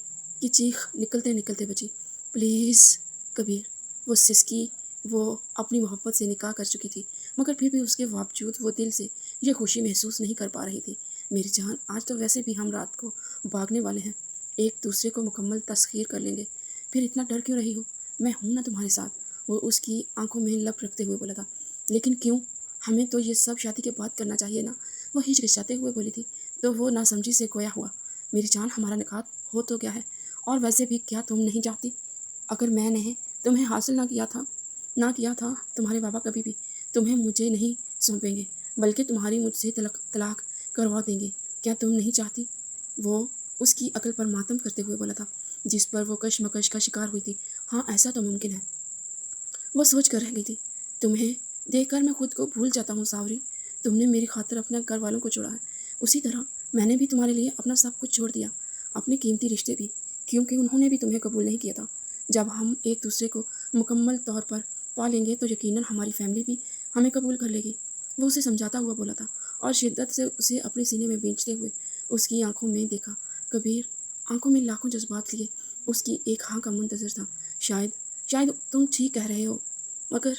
چیخ نکلتے نکلتے بچی، پلیز کبیر! وہ سسکی، وہ اپنی محبت سے نکاح کر چکی تھی، مگر پھر بھی اس کے باوجود وہ دل سے یہ خوشی محسوس نہیں کر پا رہی تھی۔ میری جان، آج تو ویسے بھی ہم رات کو بھاگنے والے ہیں، ایک دوسرے کو مکمل تسخیر کر لیں گے، پھر اتنا ڈر کیوں رہی ہو؟ میں ہوں نا تمہارے ساتھ، وہ اس کی آنکھوں میں لب رکھتے ہوئے بولا تھا۔ لیکن کیوں؟ ہمیں تو یہ سب شادی کے بعد کرنا چاہیے نا، وہ ہچکچاتے ہوئے بولی تھی۔ تو وہ ناسمجھی سے گویا ہوا، میری جان، ہمارا نکاح ہو تو گیا ہے، اور ویسے بھی کیا تم نہیں چاہتی؟ اگر میں نے تمہیں حاصل نہ کیا تھا تمہارے بابا کبھی بھی تمہیں مجھے نہیں سونپیں گے، بلکہ تمہاری مجھ سے طلاق کروا دیں گے۔ کیا تم نہیں چاہتی؟ وہ اس کی عقل پر ماتم کرتے ہوئے بولا تھا، جس پر وہ کشمکش کا شکار ہوئی تھی۔ ہاں، ایسا تو ممکن ہے، وہ سوچ کر رہ گئی تھی۔ تمہیں دیکھ کر میں خود کو بھول جاتا ہوں ساوری، تم نے میری خاطر اپنے گھر والوں کو چھوڑا ہے، اسی طرح میں نے بھی تمہارے لیے اپنا سب کچھ چھوڑ دیا، اپنے قیمتی رشتے بھی، کیونکہ انہوں نے بھی تمہیں قبول نہیں کیا تھا۔ جب ہم ایک دوسرے کو مکمل طور پر پا لیں گے تو یقیناً ہماری فیملی بھی ہمیں قبول کر لے گی، وہ اسے سمجھاتا ہوا بولا تھا، اور شدت سے اسے اپنے سینے میں بھینچتے ہوئے اس کی آنکھوں میں دیکھا۔ کبیر آنکھوں میں لاکھوں جذبات لیے اس کی ایک ہاں کا منتظر تھا۔ شاید تم ٹھیک کہہ رہے ہو، مگر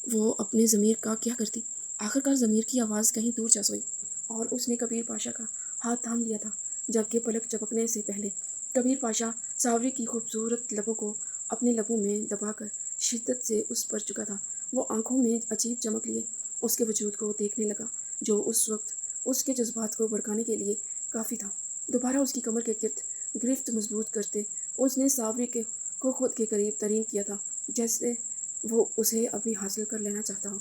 وہ اپنے ضمیر کا کیا کرتی؟ آخرکار ضمیر کی آواز کہیں دور جا سوئی، اور اس نے کبیر پاشا کا ہاتھ تھام لیا تھا، جبکہ پلک جھپکنے سے پہلے کبیر پاشا ساوری کی خوبصورت لبوں کو اپنے لبوں میں دبا کر شدت سے اس پر چکا تھا۔ وہ آنکھوں میں عجیب چمک لیے اس کے وجود کو دیکھنے لگا، جو اس وقت اس کے جذبات کو بھڑکانے کے لیے کافی تھا۔ دوبارہ اس کی کمر کے گرد گرفت مضبوط کرتے اس نے ساوری کو خود کے قریب ترین کیا تھا، جیسے وہ اسے ابھی حاصل کر لینا چاہتا ہو۔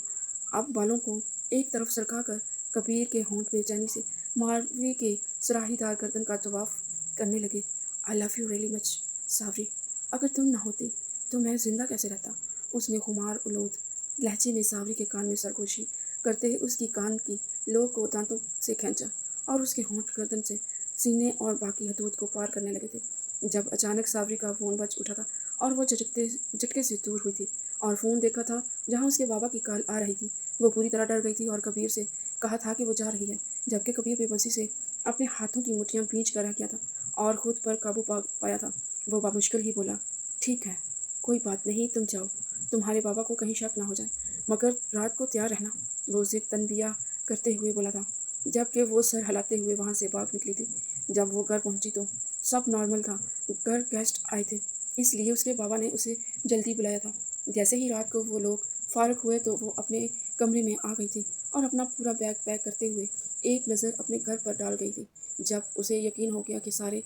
اب بالوں کو ایک طرف سرکا کر کبیر کے ہونٹ بے چینی سے ماروی کے سراہی دار گردن کا طواف کرنے لگے۔ آئی لو یو ریئلی مچ ساوری، اگر تم نہ ہوتی تو میں زندہ کیسے رہتا؟ اس نے خمار آلود لہجے میں ساوری کے کان میں سرگوشی کرتے اس کی کان کی لو کو دانتوں سے کھینچا اور اس کے ہونٹ گردن سے سینے اور باقی حدود کو پار کرنے لگے تھے جب اچانک صابری کا فون بج اٹھا تھا اور وہ جھٹکے سے دور ہوئی تھی اور فون دیکھا تھا جہاں اس کے بابا کی کال آ رہی تھی۔ وہ پوری طرح ڈر گئی تھی اور کبیر سے کہا تھا کہ وہ جا رہی ہے، جبکہ کبیر بے بسی سے اپنے ہاتھوں کی مٹھیاں بھینچ کر رہ گیا تھا اور خود پر قابو پایا تھا۔ وہ بامشکل ہی بولا، ٹھیک ہے، کوئی بات نہیں، تم جاؤ، تمہارے بابا کو کہیں شک نہ ہو جائے، مگر رات کو تیار رہنا۔ وہ اسے تنبیہ کرتے ہوئے بولا تھا، جبکہ وہ سر ہلاتے ہوئے وہاں سے بھاگ نکلی تھی۔ جب وہ گھر پہنچی تو سب نارمل تھا، گھر گیسٹ آئے تھے، اس لیے اس کے بابا نے اسے جلدی بلایا تھا۔ جیسے ہی رات کو وہ لوگ فارغ ہوئے تو وہ اپنے کمرے میں آ گئی تھی اور اپنا پورا بیگ پیک کرتے ہوئے ایک نظر اپنے گھر پر ڈال گئی تھی۔ جب اسے یقین ہو گیا کہ سارے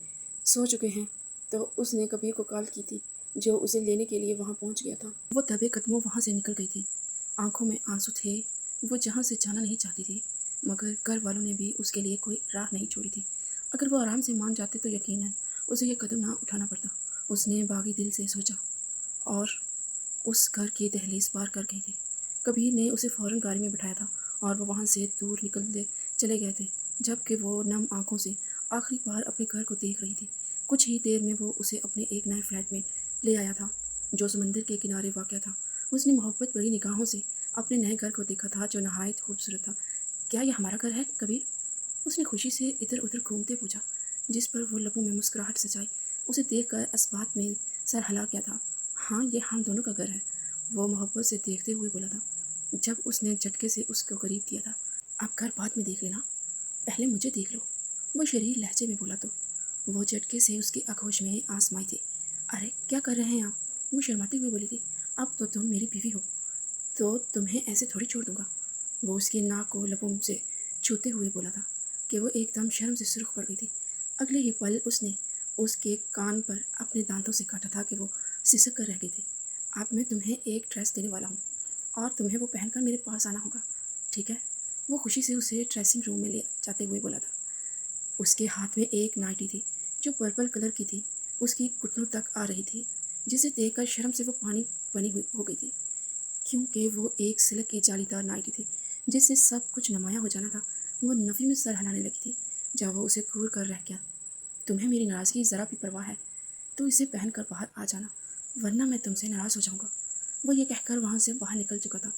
سو چکے ہیں تو اس نے کبیر کو کال کی تھی، جو اسے لینے کے لیے وہاں پہنچ گیا تھا۔ وہ دبے قدموں وہاں سے نکل گئی تھی، آنکھوں میں آنسو تھے۔ وہ جہاں سے جانا نہیں چاہتی تھی، مگر گھر والوں نے بھی اس کے لیے کوئی راہ نہیں چھوڑی تھی۔ اگر وہ آرام سے مان جاتے تو یقیناً اسے یہ قدم نہ اٹھانا پڑتا، اس نے باغی دل سے سوچا، اور اس گھر کی دہلیز پار کر گئی تھی۔ کبیر نے اسے فوراً گاڑی میں بٹھایا تھا اور وہ وہاں سے دور نکلتے چلے گئے تھے، جبکہ وہ نم آنکھوں سے آخری بار اپنے گھر کو دیکھ رہی تھی۔ کچھ ہی دیر میں وہ اسے اپنے ایک نئے فلیٹ میں لے آیا تھا، جو سمندر کے کنارے واقع تھا۔ اس نے محبت بڑی نگاہوں سے اپنے نئے گھر کو دیکھا تھا، جو نہایت خوبصورت تھا۔ کیا یہ ہمارا گھر ہے، کبیر؟ اس نے خوشی سے ادھر ادھر گھومتے پوچھا، جس پر وہ لبوں میں مسکراہٹ سجائے اسے دیکھ کر اسبات میں سر ہلا گیا تھا۔ ہاں، یہ ہم دونوں کا گھر ہے، وہ محبت سے دیکھتے ہوئے بولا تھا، جب اس نے جھٹکے سے اس کو قریب کیا تھا۔ اب گھر بعد میں دیکھ لینا، پہلے مجھے دیکھ لو، وہ شریر لہجے میں بولا تو وہ جھٹکے سے اس کی آغوش میں آسمائی تھی۔ ارے کیا کر رہے ہیں آپ؟ وہ شرماتے ہوئے بولی تھی، اب تو تم میری بیوی ہو تو تمہیں ایسے تھوڑی چھوڑ دوں گا۔ وہ اس کی ناک کو لبوں سے چھوتے ہوئے بولا تھا کہ وہ ایک دم شرم سے سرخ پڑ گئی تھی۔ اگلے ہی پل اس نے اس کے کان پر اپنے دانتوں سے کاٹا تھا کہ وہ سسک کر رہ گئی تھی۔ اب میں تمہیں ایک ڈریس دینے والا ہوں اور تمہیں وہ پہن کر میرے پاس آنا ہوگا، ٹھیک ہے؟ وہ خوشی سے اسے ڈریسنگ روم میں لے جاتے ہوئے بولا تھا۔ اس کے ہاتھ میں ایک نائٹی تھی جو پرپل کلر کی تھی، اس کی گھٹنوں تک آ رہی تھی، جسے دیکھ کر شرم سے وہ پانی بنی ہوئی ہو گئی تھی، کیونکہ وہ ایک سلک کی جالی دار نائٹی تھی جس سے سب کچھ نمایاں ہو جانا تھا۔ وہ نفی میں سر ہلانے لگی تھی جب وہ اسے گھور کر رہ گیا۔ تمہیں میری ناراضگی ذرا بھی پرواہ ہے تو اسے پہن کر باہر آ جانا، ورنہ میں تم سے ناراض ہو جاؤں گا۔ وہ یہ کہہ کر وہاں سے باہر نکل چکا تھا،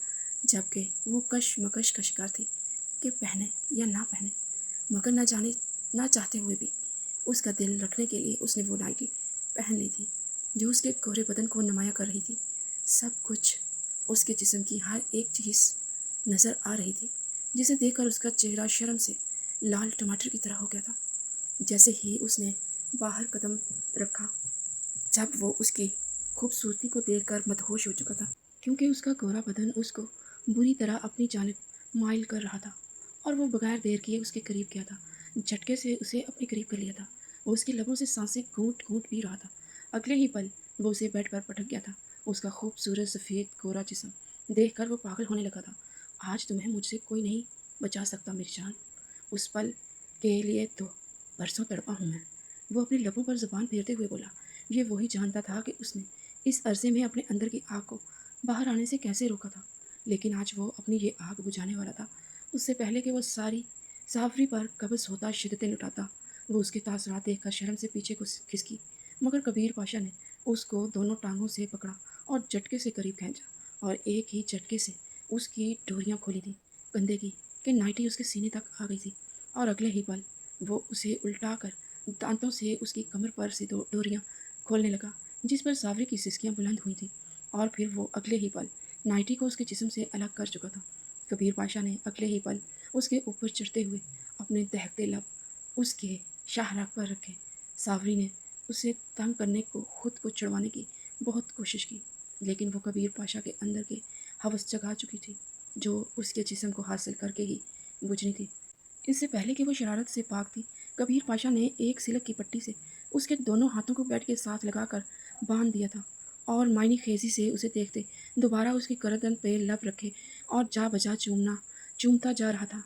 جبکہ وہ کش مکش کا شکار تھی کہ پہنے یا نہ پہنے، مگر نہ چاہتے ہوئے بھی اس کا دل رکھنے کے لیے اس نے وہ نائٹی پہن لی تھی جو اس کے گورے بدن کو نمایاں کر رہی تھی۔ سب کچھ، اس کے جسم کی ہر ایک چیز نظر آ رہی تھی، جسے دیکھ کر اس کا چہرہ شرم سے لال ٹماٹر کی طرح ہو گیا تھا۔ جیسے ہی اس نے باہر قدم رکھا، جب وہ اس کی خوبصورتی کو دیکھ کر مدہوش ہو چکا تھا، کیونکہ اس کا گورا بدن اس کو بری طرح اپنی جانب مائل کر رہا تھا، اور وہ بغیر دیر کیے اس کے قریب گیا تھا، جھٹکے سے اسے اپنے قریب کر لیا تھا۔ وہ اس کے لبوں سے سانسیں گھونٹ گھونٹ پی رہا تھا۔ اگلے ہی پل وہ اسے بیڈ پر پٹک گیا تھا، اس کا خوبصورت سفید گورا جسم دیکھ کر وہ پاگل ہونے لگا تھا۔ آج تمہیں مجھ سے کوئی نہیں بچا سکتا میری جان، اس پل کے لیے تو برسوں تڑپا ہوں میں، وہ اپنے لبوں پر زبان پھیرتے ہوئے بولا۔ یہ وہی جانتا تھا کہ اس نے اس عرصے میں اپنے اندر کی آگ کو باہر آنے سے کیسے روکا تھا، لیکن آج وہ اپنی یہ آگ بجھانے والا تھا، اس سے پہلے کہ وہ ساری صافری پر قبض ہوتا، شدتیں لٹاتا۔ وہ اس کے تاثرات دیکھ کر شرم سے پیچھے کو کھسکی، مگر کبیر پاشا نے اس کو دونوں ٹانگوں سے پکڑا اور جھٹکے سے قریب کھینچا، اور ایک ہی جھٹکے سے اس کی ڈوریاں کھولی تھیں کندھے کی کہ نائٹی اس کے سینے تک آ گئی تھی، اور اگلے ہی پل وہ اسے الٹا کر دانتوں سے اس کی کمر پر سے ڈوریاں کھولنے لگا، جس پر ساوری کی سسکیاں بلند ہوئی تھیں، اور پھر وہ اگلے ہی پل نائٹی کو اس کے جسم سے الگ کر چکا تھا۔ کبیر پاشا نے اگلے ہی پل اس کے اوپر چڑھتے ہوئے اپنے دہکتے لب اس کے شاہراہ پر رکھے۔ ساوری نے اسے تنگ کرنے کو، خود کو چھڑوانے کی بہت کوشش کی، لیکن وہ کبیر پاشا کے اندر کے ہوس جگا چکی تھی، جو اس کے جسم کو حاصل کر کے ہی بجھنی تھی۔ اس سے پہلے کہ وہ شرارت سے پاک تھی، کبیر پاشا نے ایک سلک کی پٹی سے اس کے دونوں ہاتھوں کو بیڈ کے ساتھ لگا کر باندھ دیا تھا، اور معنی خیزی سے اسے دیکھتے دوبارہ اس کی گردن پہ لب رکھے اور جا بجا چومتا جا رہا تھا۔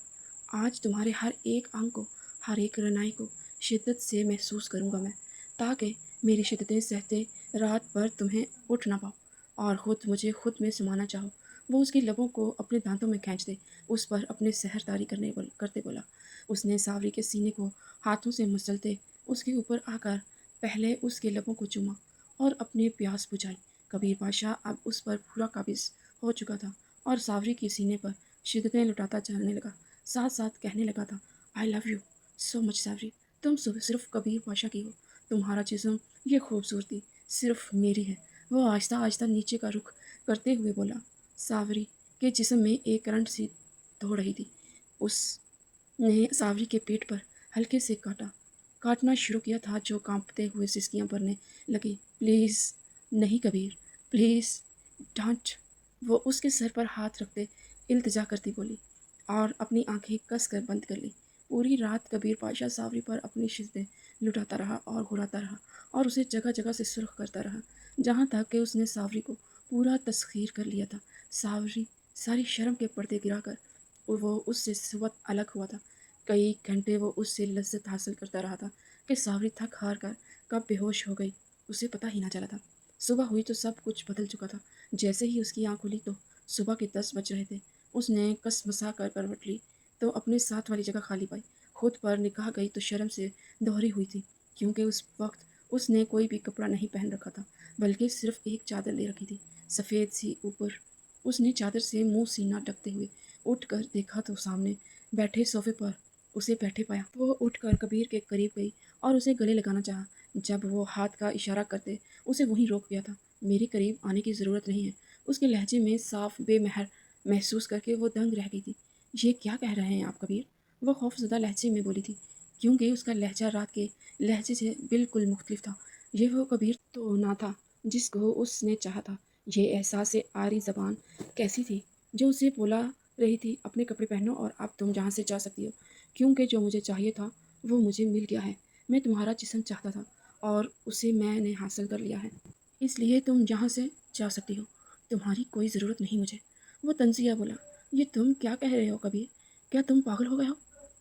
آج تمہارے ہر ایک انگ کو، ہر ایک رنائی کو شدت سے محسوس کروں گا میں، تاکہ میری شدتیں سہتے رات بھر تمہیں اٹھ نہ پاؤ اور خود مجھے خود میں سمانا چاہو۔ وہ اس کے لبوں کو اپنے دانتوں میں کھینچتے اس پر اپنے سحر طاری کرتے بولا۔ اس نے ساوری کے سینے کو ہاتھوں سے مسلتے اس کے اوپر آ کر پہلے اس کے لبوں کو چوما اور اپنے پیاس بجھائی۔ کبیر پاشا اب اس پر پورا قابض ہو چکا تھا اور ساوری کے سینے پر شدتیں لٹاتا چلنے لگا، ساتھ ساتھ کہنے لگا تھا، آئی لو یو سو مچ ساوری، تم صرف کبیر پاشا کی ہو، تمہارا جسم، یہ خوبصورتی صرف میری ہے۔ وہ آہستہ آہستہ نیچے کا رخ کرتے ہوئے بولا۔ ساوری کے جسم میں ایک کرنٹ سی دوڑ رہی تھی۔ اس نے ساوری کے پیٹ پر ہلکے سے کاٹنا شروع کیا تھا جو کانپتے ہوئے سسکیاں بھرنے لگی۔ پلیز نہیں کبیر، پلیز ڈانٹ، وہ اس کے سر پر ہاتھ رکھتے التجا کرتی بولی اور اپنی آنکھیں کس کر بند کر لی۔ پوری رات کبیر پاشا ساوری پر اپنی شدتیں لٹاتا رہا اور گھراتا رہا اور اسے جگہ جگہ سے سرخ کرتا رہا، جہاں تک کہ اس نے ساوری کو پورا تسخیر کر لیا تھا۔ ساوری ساری شرم کے پردے گرا کر وہ اس سے سوت الگ ہوا تھا۔ کئی گھنٹے وہ اس سے لذت حاصل کرتا رہا تھا کہ ساوری تھک ہار کر کب بے ہوش ہو گئی اسے پتہ ہی نہ چلا تھا۔ صبح ہوئی تو سب کچھ بدل چکا تھا۔ جیسے ہی اس کی آنکھ کھلی تو صبح کے 10 بج رہے تھے۔ اس نے کس مسا کر کروٹ لی تو اپنے ساتھ والی جگہ خالی پائی۔ خود پر نگاہ گئی تو شرم سے دوہری ہوئی تھی، کیونکہ اس وقت اس نے کوئی بھی کپڑا نہیں پہن رکھا تھا بلکہ صرف ایک چادر لے رکھی تھی، سفید سی اوپر۔ اس نے چادر سے منہ سینہ ڈھکتے ہوئے اٹھ کر دیکھا تو سامنے بیٹھے صوفے پر اسے بیٹھے پایا۔ وہ اٹھ کر کبیر کے قریب گئی اور اسے گلے لگانا چاہا، جب وہ ہاتھ کا اشارہ کرتے اسے وہیں روک دیا تھا۔ میرے قریب آنے کی ضرورت نہیں ہے، اس کے لہجے میں صاف بے مہر محسوس کر کے وہ دنگ رہ گئی تھی۔ یہ کیا کہہ رہے ہیں آپ کبیر؟ وہ خوف زدہ لہجے میں بولی تھی، کیونکہ اس کا لہجہ رات کے لہجے سے بالکل مختلف تھا۔ یہ وہ کبیر تو نہ تھا جس کو اس نے چاہا تھا۔ یہ احساس آری زبان کیسی تھی جو اسے بولا رہی تھی، اپنے کپڑے پہنو اور اب تم جہاں سے جا سکتی ہو، کیونکہ جو مجھے چاہیے تھا وہ مجھے مل گیا ہے۔ میں تمہارا جسم چاہتا تھا اور اسے میں نے حاصل کر لیا ہے، اس لیے تم جہاں سے جا سکتی ہو، تمہاری کوئی ضرورت نہیں مجھے۔ وہ طنزیہ بولا، یہ تم کیا کہہ رہے ہو کبیر؟ کیا تم پاگل ہو گئے ہو؟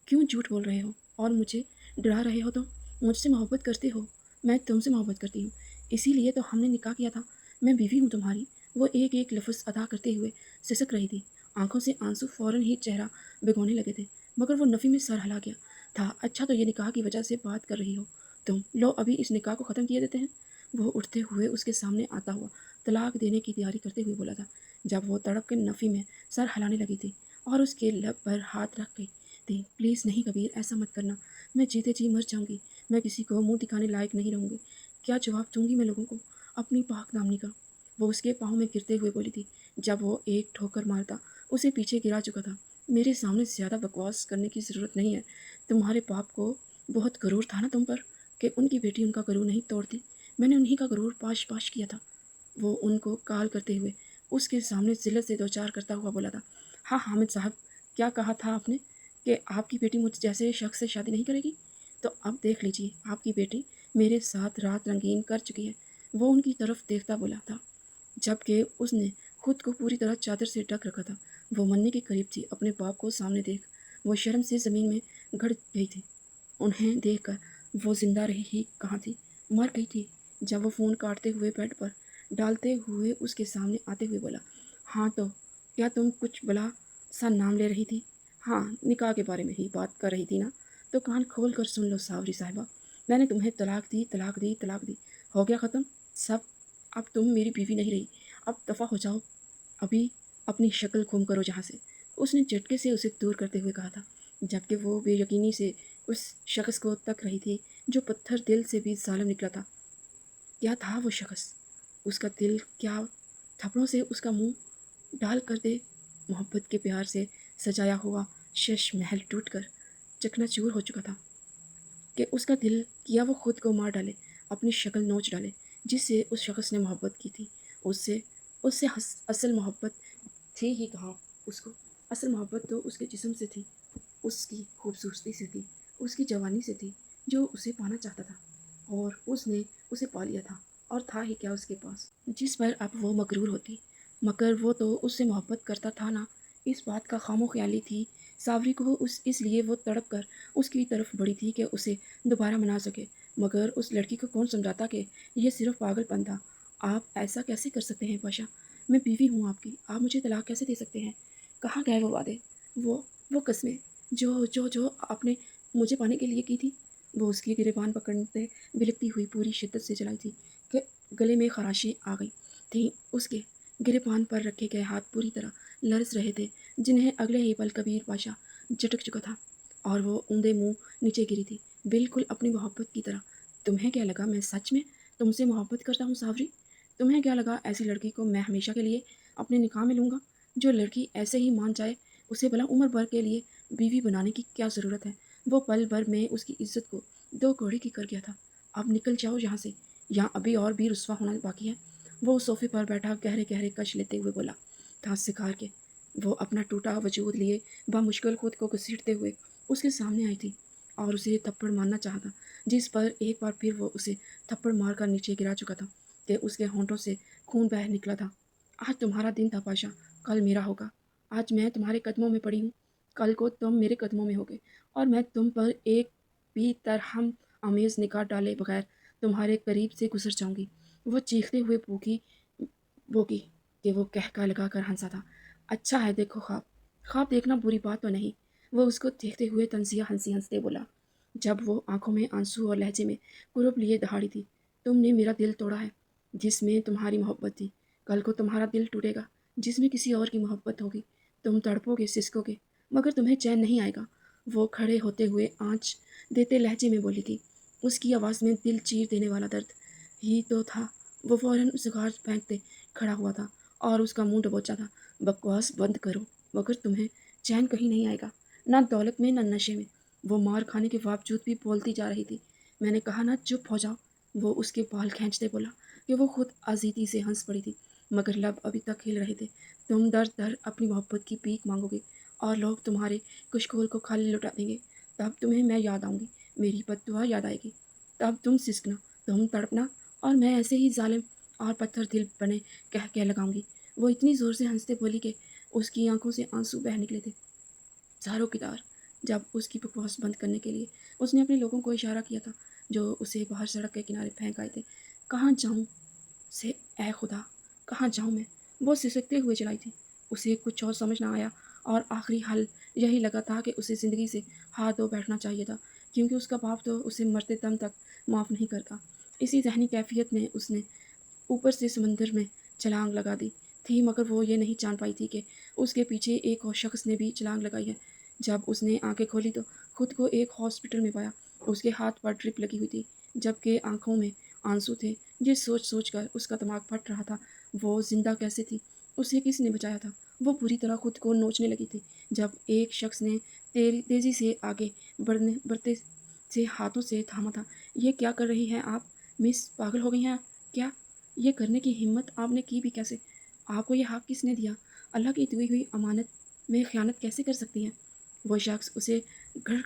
کیوں جھوٹ بول رہے ہو اور مجھے ڈرا رہے ہو؟ تم مجھ سے محبت کرتے ہو، میں تم سے محبت کرتی ہوں، اسی لیے تو ہم نے نکاح کیا تھا، میں بیوی ہوں تمہاری۔ وہ ایک ایک لفظ ادا کرتے ہوئے سسک رہی تھی، آنکھوں سے آنسو فوراً ہی چہرہ بھگونے لگے تھے، مگر وہ نفی میں سر ہلا گیا تھا۔ اچھا، تو یہ نکاح کی وجہ سے بات کر رہی ہو تم، لو ابھی اس نکاح کو ختم کیے دیتے ہیں۔ وہ اٹھتے ہوئے اس کے سامنے آتا ہوا طلاق دینے کی تیاری کرتے ہوئے بولا تھا، جب وہ تڑپ کے نفی میں سر ہلانے لگی تھی اور اس کے لب پر ہاتھ رکھ گئی تھی۔ پلیز نہیں کبیر، ایسا مت کرنا، میں جیتے جی مر جاؤں گی، میں کسی کو منہ دکھانے لائق نہیں رہوں گی، کیا جواب دوں گی میں لوگوں کو اپنی پاک دامنی کا؟ وہ اس کے پاؤں میں گرتے ہوئے بولی تھی، جب وہ ایک ٹھوکر مارتا اسے پیچھے گرا چکا تھا۔ میرے سامنے زیادہ بکواس کرنے کی ضرورت نہیں ہے، تمہارے باپ کو بہت غرور تھا نا تم پر کہ ان کی بیٹی ان کا غرور نہیں توڑتی، میں نے انہی کا غرور پاش پاش کیا تھا۔ وہ ان کو کال کرتے ہوئے اس کے سامنے ذلت سے دوچار کرتا ہوا بولا تھا، ہاں حامد صاحب، کیا کہا تھا آپ نے کہ آپ کی بیٹی مجھ جیسے شخص سے شادی نہیں کرے گی؟ تو اب دیکھ لیجیے، آپ کی بیٹی میرے ساتھ رات رنگین کر چکی ہے۔ وہ ان کی طرف دیکھتا بولا تھا، جبکہ اس نے خود کو پوری طرح چادر سے ڈھک رکھا تھا۔ وہ مرنے کے قریب تھی، اپنے باپ کو سامنے دیکھ وہ شرم سے زمین میں گڑ گئی تھی۔ انہیں دیکھ کر وہ زندہ رہی ہی کہاں تھی، مر گئی تھی۔ جب وہ فون کاٹتے ہوئے بیڈ پر ڈالتے ہوئے اس کے سامنے آتے ہوئے بولا، ہاں تو کیا تم کچھ بلا سا نام لے رہی تھی؟ ہاں، نکاح کے بارے میں ہی بات کر رہی تھی نا، تو کان کھول کر سن لو ساوری صاحبہ، میں نے تمہیں طلاق دی، طلاق دی، طلاق دی، ہو گیا ختم سب، اب تم میری بیوی نہیں رہی، اب دفع ہو جاؤ، ابھی اپنی شکل گم کرو جہاں سے، اس نے جھٹکے سے اسے دور کرتے ہوئے کہا تھا، جبکہ وہ بے یقینی سے اس شخص کو تک رہی تھی جو پتھر دل سے بھی ظالم نکلا تھا۔ کیا تھا وہ شخص؟ اس کا دل کیا تھپڑوں سے اس کا منہ ڈال کر دے؟ محبت کے پیار سے سجایا ہوا شش محل ٹوٹ کر چکنا چور ہو چکا تھا کہ اس کا دل کیا وہ خود کو مار ڈالے، اپنی شکل نوچ ڈالے، جس سے اس شخص نے محبت کی تھی۔ اس سے اصل محبت تھی ہی کہاں اس کو؟ اصل محبت تو اس کے جسم سے تھی، اس کی خوبصورتی سے تھی، اس کی جوانی سے تھی، جو اسے پانا چاہتا تھا، اور اس نے اسے پا لیا تھا، اور تھا ہی کیا اس کے پاس جس پر اب وہ مغرور ہوتی؟ مگر وہ تو اس سے محبت کرتا تھا نا، اس بات کا خام و خیالی تھی ساوری کو، اس لیے وہ تڑپ کر اس کی طرف بڑھی تھی کہ اسے دوبارہ منا سکے، مگر اس لڑکی کو کون سمجھاتا کہ یہ صرف پاگل پن تھا؟ آپ ایسا کیسے کر سکتے ہیں پاشا؟ میں بیوی ہوں آپ کی، آپ مجھے طلاق کیسے دے سکتے ہیں؟ کہاں گئے وہ وعدے، وہ وہ قسمیں جو آپ نے مجھے پانے کے لیے کی تھی؟ وہ اس کی گریبان پکڑتے بلکتی ہوئی پوری شدت سے چلائی تھی کہ گلے میں خراشیں آ گئی تھیں۔ اس کے گریبان پر رکھے گئے ہاتھ پوری طرح لرز رہے تھے، جنہیں اگلے ہی پل کبیر پاشا جھٹک چکا تھا اور وہ اوندے منہ نیچے گری تھی، بالکل اپنی محبت کی طرح۔ تمہیں کیا لگا میں سچ میں تم سے محبت کرتا ہوں ساوری؟ تمہیں کیا لگا ایسی لڑکی کو میں ہمیشہ کے لیے اپنے نکاح میں لوں گا؟ جو لڑکی ایسے ہی مان جائے اسے بھلا عمر بھر کے لیے بیوی بنانے کی کیا ضرورت ہے؟ وہ پل بھر میں اس کی عزت کو دو کوڑے کی کر گیا تھا۔ اب نکل جاؤ یہاں سے، یہاں ابھی اور بھی رسوا ہونا باقی ہے۔ وہ صوفے پر بیٹھا گہرے گہرے کش لیتے ہوئے بولا تھا سکھار کے وہ اپنا ٹوٹا وجود لیے بامشکل خود کو گھسیٹتے ہوئے اس کے سامنے آئی تھی اور اسے تھپڑ مارنا چاہا تھا، جس پر ایک بار پھر وہ اسے تھپڑ مار کر نیچے گرا چکا تھا کہ اس کے ہونٹوں سے خون بہہ نکلا تھا۔ آج تمہارا دن تھا پاشا، کل میرا ہوگا۔ آج میں تمہارے قدموں میں پڑی ہوں، کل کو تم میرے قدموں میں ہوگے، اور میں تم پر ایک بھی ترحم آمیز نگاہ ڈالے بغیر تمہارے قریب سے گزر جاؤں گی۔ وہ چیختے ہوئے بوکی کہ وہ کہکا لگا کر ہنسا تھا۔ اچھا ہے دیکھو خواب، خواب دیکھنا بری بات تو نہیں، وہ اس کو دیکھتے ہوئے تنزیہ ہنستے بولا، جب وہ آنکھوں میں آنسو اور لہجے میں قرب لیے دہاڑی تھی۔ تم نے میرا دل توڑا ہے جس میں تمہاری محبت تھی، کل کو تمہارا دل ٹوٹے گا جس میں کسی اور کی محبت ہوگی۔ تم تڑپو گے، سسکو گے، مگر تمہیں چین نہیں آئے گا۔ وہ کھڑے ہوتے ہوئے آنچ دیتے لہجے میں بولی تھی، اس کی آواز میں دل چیر دینے والا درد ہی تو تھا۔ وہ فوراً سگار پھینکتے کھڑا ہوا تھا اور اس کا منہ ڈبوچا تھا۔ بکواس بند کرو، مگر تمہیں چین کہیں نہیں آئے گا، نہ دولت میں نہ نشے میں۔ وہ مار کھانے کے باوجود بھی بولتی جا رہی تھی۔ میں نے کہا نا چپ ہو جاؤ، وہ اس کے بال کھینچتے بولا کہ وہ خود ازیدی سے ہنس پڑی تھی، مگر لب ابھی تک ہل رہے تھے۔ تم در در اپنی محبت کی بھیک مانگو گے اور لوگ تمہارے کشکول کو خالی لٹا دیں گے، تب تمہیں میں یاد آؤں گی، میری بد دعا یاد آئے گی، تب تم سسکنا، تم تڑپنا، اور میں ایسے ہی ظالم اور پتھر دل بنے کہہ لگاؤں گی۔ وہ اتنی زور سے ہنستے بولی کہ اس کی آنکھوں سے آنسو بہہ نکلے تھے۔ زاروں کی دار، جب اس کی بکواس بند کرنے کے لیے اس نے اپنے لوگوں کو اشارہ کیا تھا جو اسے باہر سڑک کے کنارے پھینک آئے تھے۔ کہاں جاؤں سے اے خدا، کہاں جاؤں میں؟ وہ سسکتے ہوئے چلائی تھی۔ اسے کچھ اور سمجھ نہ آیا اور آخری حل یہی لگا تھا کہ اسے زندگی سے ہاتھ دھو بیٹھنا چاہیے تھا، کیونکہ اس کا باپ تو اسے مرتے دم تک معاف نہیں کرتا۔ اسی ذہنی کیفیت میں اس نے اوپر سے سمندر میں چھلانگ لگا دی تھی، مگر وہ یہ نہیں جان پائی تھی کہ اس کے پیچھے ایک اور شخص نے بھی چھلانگ لگائی ہے۔ جب اس نے آنکھیں کھولی تو خود کو ایک ہاسپٹل میں پایا۔ اس کے ہاتھ پر ڈرپ لگی ہوئی تھی، جبکہ آنکھوں میں آنسو تھے۔ یہ سوچ کر اس کا دماغ پھٹ رہا تھا، وہ زندہ کیسے تھی؟ اسے کس نے بچایا تھا؟ وہ پوری طرح خود کو نوچنے لگی تھی جب ایک شخص نے تیزی سے آگے بڑھتے سے ہاتھوں سے تھاما تھا۔ یہ کیا کر رہی ہیں آپ مس؟ پاگل ہو گئی ہیں کیا؟ یہ کرنے کی ہمت آپ نے کی بھی کیسے؟ آپ کو یہ حق کس نے دیا؟ اللہ کی دی ہوئی امانت میں خیانت کیسے کر سکتی ہیں؟ وہ شخص اسے گھر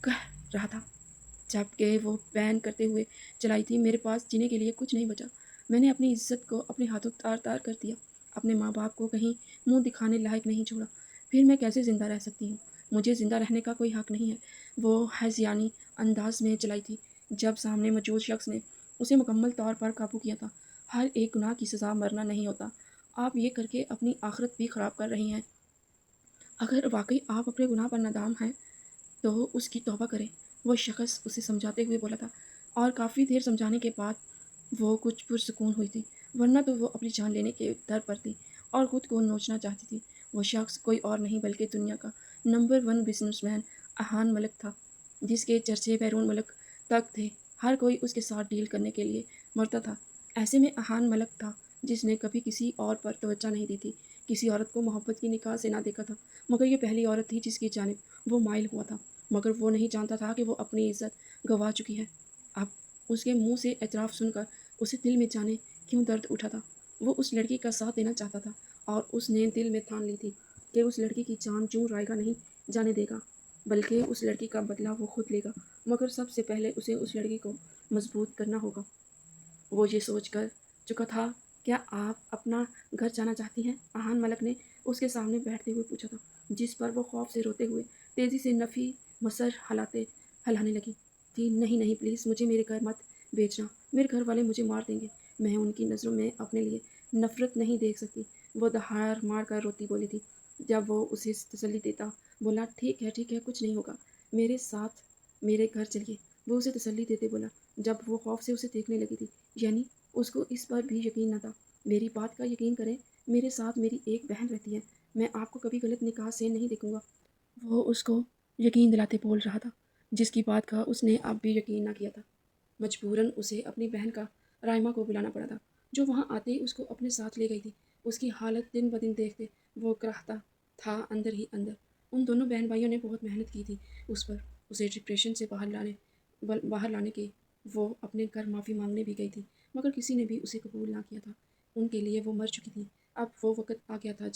کہہ رہا تھا جبکہ وہ بین کرتے ہوئے چلائی تھی۔ میرے پاس جینے کے لیے کچھ نہیں بچا، میں نے اپنی عزت کو اپنے ہاتھوں تار کر دیا، اپنے ماں باپ کو کہیں منہ دکھانے لائق نہیں چھوڑا، پھر میں کیسے زندہ رہ سکتی ہوں؟ مجھے زندہ رہنے کا کوئی حق نہیں ہے۔ وہ ہذیانی انداز میں چلائی تھی جب سامنے موجود شخص نے اسے مکمل طور پر قابو کیا تھا۔ ہر ایک گناہ کی سزا مرنا نہیں ہوتا، آپ یہ کر کے اپنی آخرت بھی خراب کر رہی ہیں۔ اگر واقعی آپ اپنے گناہ پر نادام ہیں تو اس کی توبہ کریں، وہ شخص اسے سمجھاتے ہوئے بولا تھا، اور کافی دیر سمجھانے کے بعد وہ کچھ پرسکون ہوئی تھی، ورنہ تو وہ اپنی جان لینے کے در پر تھی اور خود کو نوچنا چاہتی تھی۔ وہ شخص کوئی اور نہیں بلکہ دنیا کا نمبر 1 بزنس مین احان ملک تھا، جس کے چرچے بیرون ملک تک تھے۔ ہر کوئی اس کے ساتھ ڈیل کرنے کے لیے مرتا تھا۔ ایسے میں احان ملک تھا جس نے کبھی کسی اور پر توجہ نہیں دی تھی، کسی عورت کو محبت کی نگاہ سے نہ دیکھا تھا، مگر یہ پہلی عورت تھی جس کی جانب وہ مائل ہوا تھا، مگر وہ نہیں جانتا تھا کہ وہ اپنی عزت گنوا چکی ہے۔ اب اس کے منہ سے اعتراف سن کر اسے دل میں جانے کیوں درد اٹھا تھا۔ وہ اس لڑکی کا ساتھ دینا چاہتا تھا اور اس نے دل میں ٹھان لی تھی کہ اس لڑکی کی جان جو رائگاں نہیں جانے دے گا، بلکہ اس لڑکی کا بدلہ وہ خود لے گا، مگر سب سے پہلے اسے اس لڑکی کو مضبوط کرنا ہوگا۔ وہ یہ سوچ کر چکا تھا۔ کیا آپ اپنا گھر جانا چاہتی ہیں؟ احان ملک نے اس کے سامنے بیٹھتے ہوئے پوچھا تھا، جس پر وہ خوف سے روتے ہوئے تیزی سے نفی مسر ہلانے لگی تھی۔ نہیں نہیں، پلیز مجھے میرے گھر مت بھیجنا، میرے گھر والے مجھے مار دیں گے، میں ان کی نظروں میں اپنے لیے نفرت نہیں دیکھ سکتی۔ وہ دہاڑ مار کر روتی بولی تھی۔ جب وہ اسے تسلی دیتا بولا ٹھیک ہے کچھ نہیں ہوگا، میرے ساتھ میرے گھر چلیے۔ وہ اسے تسلی دیتے بولا جب وہ خوف سے اسے دیکھنے لگی تھی، یعنی اس کو اس پر بھی یقین نہ تھا۔ میری بات کا یقین کریں، میرے ساتھ میری ایک بہن رہتی ہے، میں آپ کو کبھی غلط نگاہ سے نہیں دیکھوں گا۔ وہ اس کو یقین دلاتے بول رہا تھا، جس کی بات کا اس نے اب بھی یقین نہ کیا تھا۔ مجبوراً اسے اپنی بہن کا رائمہ کو بلانا پڑا تھا، جو وہاں آتے ہی اس کو اپنے ساتھ لے گئی تھی۔ اس کی حالت دن بدن دیکھتے وہ کراہتا تھا اندر ہی اندر۔ ان دونوں بہن بھائیوں نے بہت محنت کی تھی اس پر، اسے ڈپریشن سے باہر لانے کی۔ وہ اپنے گھر معافی مانگنے بھی گئی تھی، مگر کسی نے بھی اسے قبول نہ کیا تھا۔ ان کے لیے وہ مر چکی تھی۔ اب وہ وقت آ گیا تھا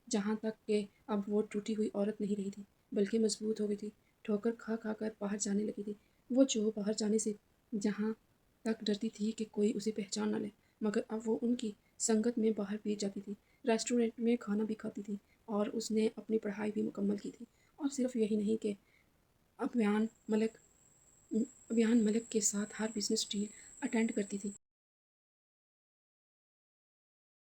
جہاں تک کہ اب وہ ٹوٹی ہوئی عورت نہیں رہی تھی، بلکہ مضبوط ہو گئی تھی۔ ٹھوکر کھا کھا کر باہر جانے لگی تھی وہ، جو باہر جانے سے جہاں تک ڈرتی تھی کہ کوئی اسے پہچان نہ لے، مگر اب وہ ان کی سنگت میں باہر بھی جاتی تھی، ریسٹورنٹ میں کھانا بھی کھاتی تھی، اور اس نے اپنی پڑھائی بھی مکمل کی تھی۔ اور صرف یہی نہیں کہ ابھیان ملک کے ساتھ ہر بزنس ڈیل اٹینڈ کرتی تھی۔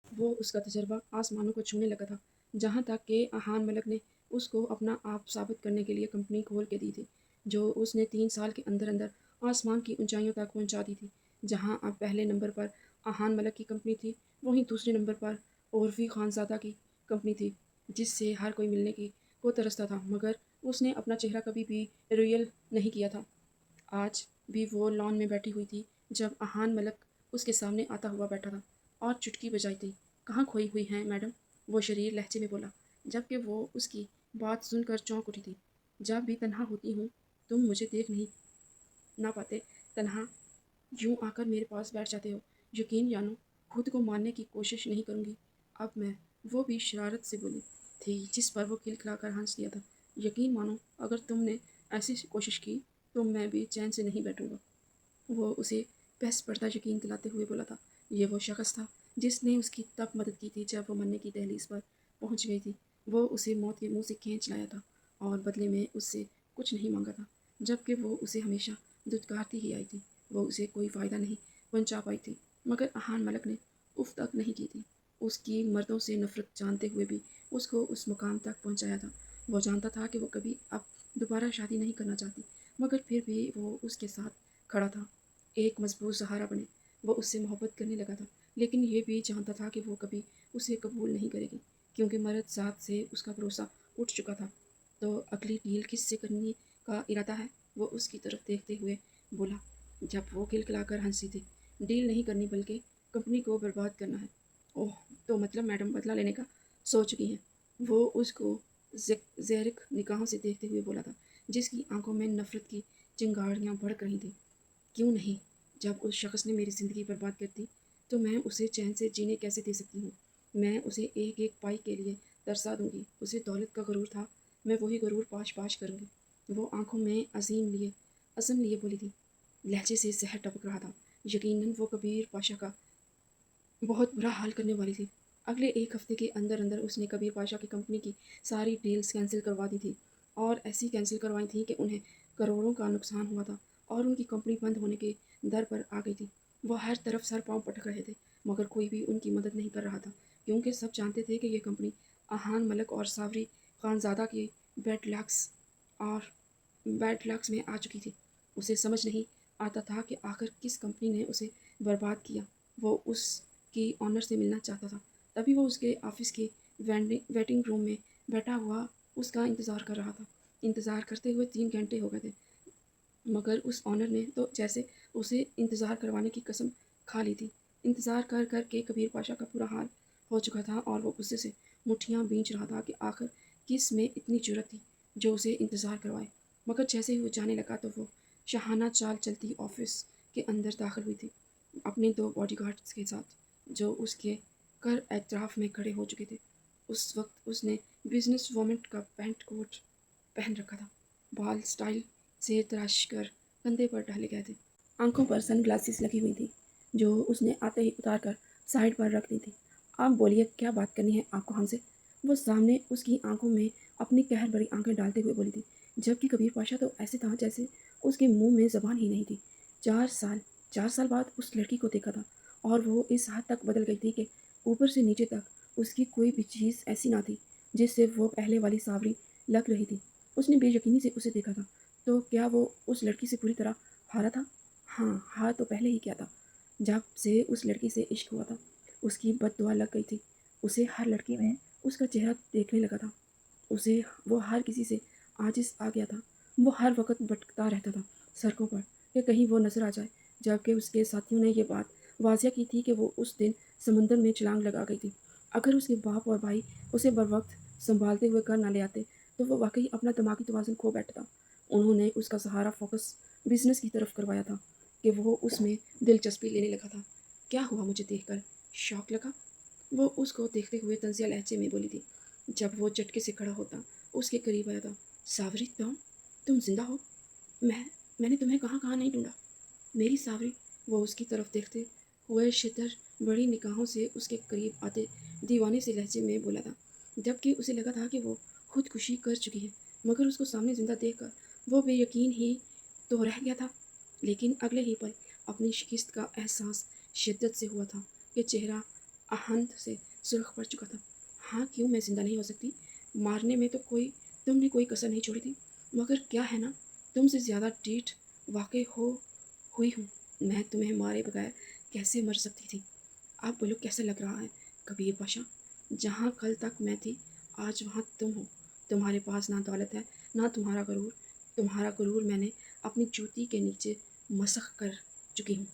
وہ اس کا تجربہ آسمانوں کو چھونے لگا تھا، جہاں تک کہ احان ملک نے اس کو اپنا آپ ثابت کرنے کے لیے کمپنی کھول کے دی تھی، جو اس نے 3 سال کے اندر اندر آسمان کی اونچائیوں تک پہنچا دی تھی۔ جہاں اب پہلے نمبر پر احان ملک کی کمپنی تھی، وہیں دوسرے نمبر پر عورفی خانزادہ کی کمپنی تھی، جس سے ہر کوئی ملنے کو ترستا تھا، مگر اس نے اپنا چہرہ کبھی بھی ریویل نہیں کیا تھا۔ آج بھی وہ لان میں بیٹھی ہوئی تھی جب احان ملک اس کے سامنے آتا ہوا بیٹھا تھا اور چٹکی بجائی تھی۔ کہاں کھوئی ہوئی ہیں میڈم؟ وہ شریر لہجے میں بولا، جبکہ وہ اس کی بات سن کر چونک اٹھی تھی۔ جب بھی تنہا ہوتی ہوں تم مجھے دیکھ نہیں نہ پاتے، تنہا یوں آ کر میرے پاس بیٹھ جاتے ہو۔ یقین جانو خود کو مارنے کی کوشش نہیں کروں گی اب میں، وہ بھی شرارت سے بولی تھی، جس پر وہ کھلکھلا کر ہنس دیا تھا۔ یقین مانو اگر تم نے ایسی کوشش کی تو میں بھی چین سے نہیں بیٹھوں گا۔ وہ اسے پس پردہ یقین دلاتے ہوئے بولا تھا۔ یہ وہ شخص تھا جس نے اس کی تب مدد کی تھی جب وہ مرنے کی دہلیز پر پہنچ گئی تھی۔ وہ اسے موت کے منہ سے کھینچ لایا تھا اور بدلے میں اس سے کچھ نہیں مانگا تھا، جبکہ وہ اسے ہمیشہ دھتکارتی ہی آئی تھی۔ وہ اسے کوئی فائدہ نہیں پہنچا پائی تھی، مگر احان ملک نے اف تک نہیں کی تھی۔ اس کی مردوں سے نفرت جانتے ہوئے بھی اس کو اس مقام تک پہنچایا تھا۔ وہ جانتا تھا کہ وہ کبھی اب دوبارہ شادی نہیں کرنا چاہتی، مگر پھر بھی وہ اس کے ساتھ کھڑا تھا، ایک مضبوط سہارا بنے۔ وہ اس سے محبت کرنے لگا تھا، لیکن یہ بھی جانتا تھا کہ وہ کبھی اسے قبول نہیں کرے گی، کیونکہ مرد ذات سے اس کا بھروسہ اٹھ چکا تھا۔ تو اگلی ڈیل کس سے کرنے کا ارادہ ہے؟ وہ اس کی طرف دیکھتے ہوئے بولا، جب وہ کھلکھلا کر ہنسی تھی۔ ڈیل نہیں کرنی بلکہ کمپنی کو برباد کرنا ہے۔ اوہ، تو مطلب میڈم بدلہ لینے کا سوچ چکی ہیں؟ وہ اس کو زیرک نگاہوں سے دیکھتے ہوئے بولا تھا، جس کی آنکھوں میں نفرت کی چنگاریاں بھڑک رہی تھیں۔ کیوں نہیں؟ جب اس شخص نے میری زندگی برباد کر دی تو میں اسے چین سے جینے کیسے دے سکتی ہوں؟ میں اسے ایک ایک پائی کے لیے ترسا دوں گی۔ اسے دولت کا غرور تھا، میں وہی غرور پاش پاش کروں گی۔ وہ آنکھوں میں عزم لیے بولی تھی، لہجے سے زہر ٹپک رہا تھا۔ یقیناً وہ کبیر پاشا کا بہت برا حال کرنے والی تھی۔ اگلے ایک ہفتے کے اندر اندر اس نے کبیر پاشا کی کمپنی کی ساری ڈیلز کینسل کروا دی تھی، اور ایسی کینسل کروائی تھیں کہ انہیں کروڑوں کا نقصان ہوا تھا، اور ان کی کمپنی بند ہونے کے در پر آ گئی تھی۔ وہ ہر طرف سر پاؤں پٹک رہے تھے، مگر کوئی بھی ان کی مدد نہیں کر رہا تھا، کیونکہ سب جانتے تھے کہ یہ کمپنی احان ملک اور ساوری خانزادہ کی بیڈ لکس میں آ چکی تھی۔ اسے سمجھ نہیں آتا تھا کہ آخر کس کمپنی نے اسے برباد کیا۔ وہ اس کی آنر سے ملنا چاہتا تھا، تبھی وہ اس کے آفس کی ویٹنگ روم میں بیٹھا ہوا اس کا انتظار کر رہا تھا۔ انتظار کرتے ہوئے 3 گھنٹے ہو گئے تھے، مگر اس آنر نے تو جیسے اسے انتظار کروانے کی قسم کھا لی تھی۔ انتظار کر کر کے کبیر پاشا کا برا حال ہو چکا تھا، اور وہ غصے سے مٹھیاں بھینچ رہا تھا کہ آخر کس میں اتنی جرأت تھی جو اسے انتظار کروائے۔ مگر جیسے ہی وہ جانے لگا تو وہ شاہانہ چال چلتی آفس کے اندر داخل ہوئی تھی، اپنے 2 باڈی گارڈز کے ساتھ، جو اس کے کر اطراف میں کھڑے ہو چکے تھے۔ اس وقت اس نے بزنس وومن کا پینٹ کوٹ پہن رکھا تھا، بال سٹائل سے تراش کر کندھے پر ڈالے گئے تھے۔ آنکھوں پر سن گلاسز لگی ہوئی تھی، جو اس نے آتے ہی اتار کر سائڈ پر رکھ دی تھی۔ آپ بولیے، کیا بات کرنی ہے آپ کو ہم سے؟ وہ سامنے اس کی آنکھوں میں اپنی قہر بھری آنکھیں ڈالتے ہوئے بولی تھی، جبکہ کبیر پاشا تو ایسے تھا جیسے اس کے منہ میں زبان ہی نہیں تھی۔ 4 سال بعد اس لڑکی کو دیکھا تھا، اور وہ اس حد تک بدل گئی تھی کہ اوپر سے نیچے تک اس کی کوئی بھی چیز ایسی نہ تھی جس سے وہ پہلے والی ساوری لگ رہی تھی۔ اس نے بے یقینی سے اسے دیکھا تھا۔ تو کیا وہ اس لڑکی سے پوری طرح ہارا تھا؟ ہاں، ہار تو پہلے ہی کیا تھا جب سے اس لڑکی سے عشق ہوا تھا۔ اس کی بد دعا لگ گئی تھی۔ اسے ہر لڑکی میں اس کا چہرہ دیکھنے لگا تھا۔ اسے وہ ہر کسی سے عاجز آ گیا تھا۔ وہ ہر وقت بھٹکتا رہتا تھا سڑکوں پر کہ کہیں وہ نظر آ جائے، جبکہ اس کے ساتھیوں نے یہ بات واضح کی تھی کہ وہ اس دن سمندر میں چھلانگ لگا گئی تھی۔ اگر اس کے باپ اور بھائی اسے بروقت سنبھالتے ہوئے گھر نہ لے آتے تو وہ واقعی اپنا دماغی توازن کھو بیٹھتا۔ انہوں نے اس کا سہارا فوکس بزنس کی طرف کروایا تھا کہ وہ اس میں دلچسپی لینے لگا تھا۔ کیا ہوا؟ مجھے دیکھ کر شوق لگا، وہ اس کو دیکھتے ہوئے طنزیہ لہجے میں بولی تھی۔ جب وہ جھٹکے سے کھڑا ہوتا اس کے قریب آیا تھا۔ ساوری، تم زندہ ہو؟ میں نے تمہیں کہاں کہاں نہیں ڈھونڈا میری ساوری۔ وہ اس کی طرف دیکھتے ہوئے شدر بڑی نگاہوں سے اس کے قریب آتے دیوانے سے لہجے میں بولا تھا، جبکہ اسے لگا تھا کہ وہ خودکشی کر چکی ہے، مگر اس کو سامنے زندہ دیکھ کر وہ بے یقین ہی تو رہ گیا تھا۔ لیکن اگلے ہی پل اپنی شکست کا احساس شدت سے ہوا تھا کہ چہرہ آہن سے سرخ پڑ چکا تھا۔ ہاں، کیوں میں زندہ نہیں ہو سکتی؟ مارنے میں تو تم نے کوئی کسر نہیں چھوڑی تھی، مگر کیا ہے نا، تم سے زیادہ ڈیٹ واقع ہوئی ہوں۔ میں تمہیں مارے بغیر کیسے مر سکتی تھی؟ آپ بولو، کیسا لگ رہا ہے کبیر پاشا؟ جہاں کل تک میں تھی، آج وہاں تم ہو۔ تمہارے پاس نہ دولت ہے، نہ تمہارا غرور۔ تمہارا غرور میں نے اپنی جوتی کے نیچے مسخ کر چکی ہوں۔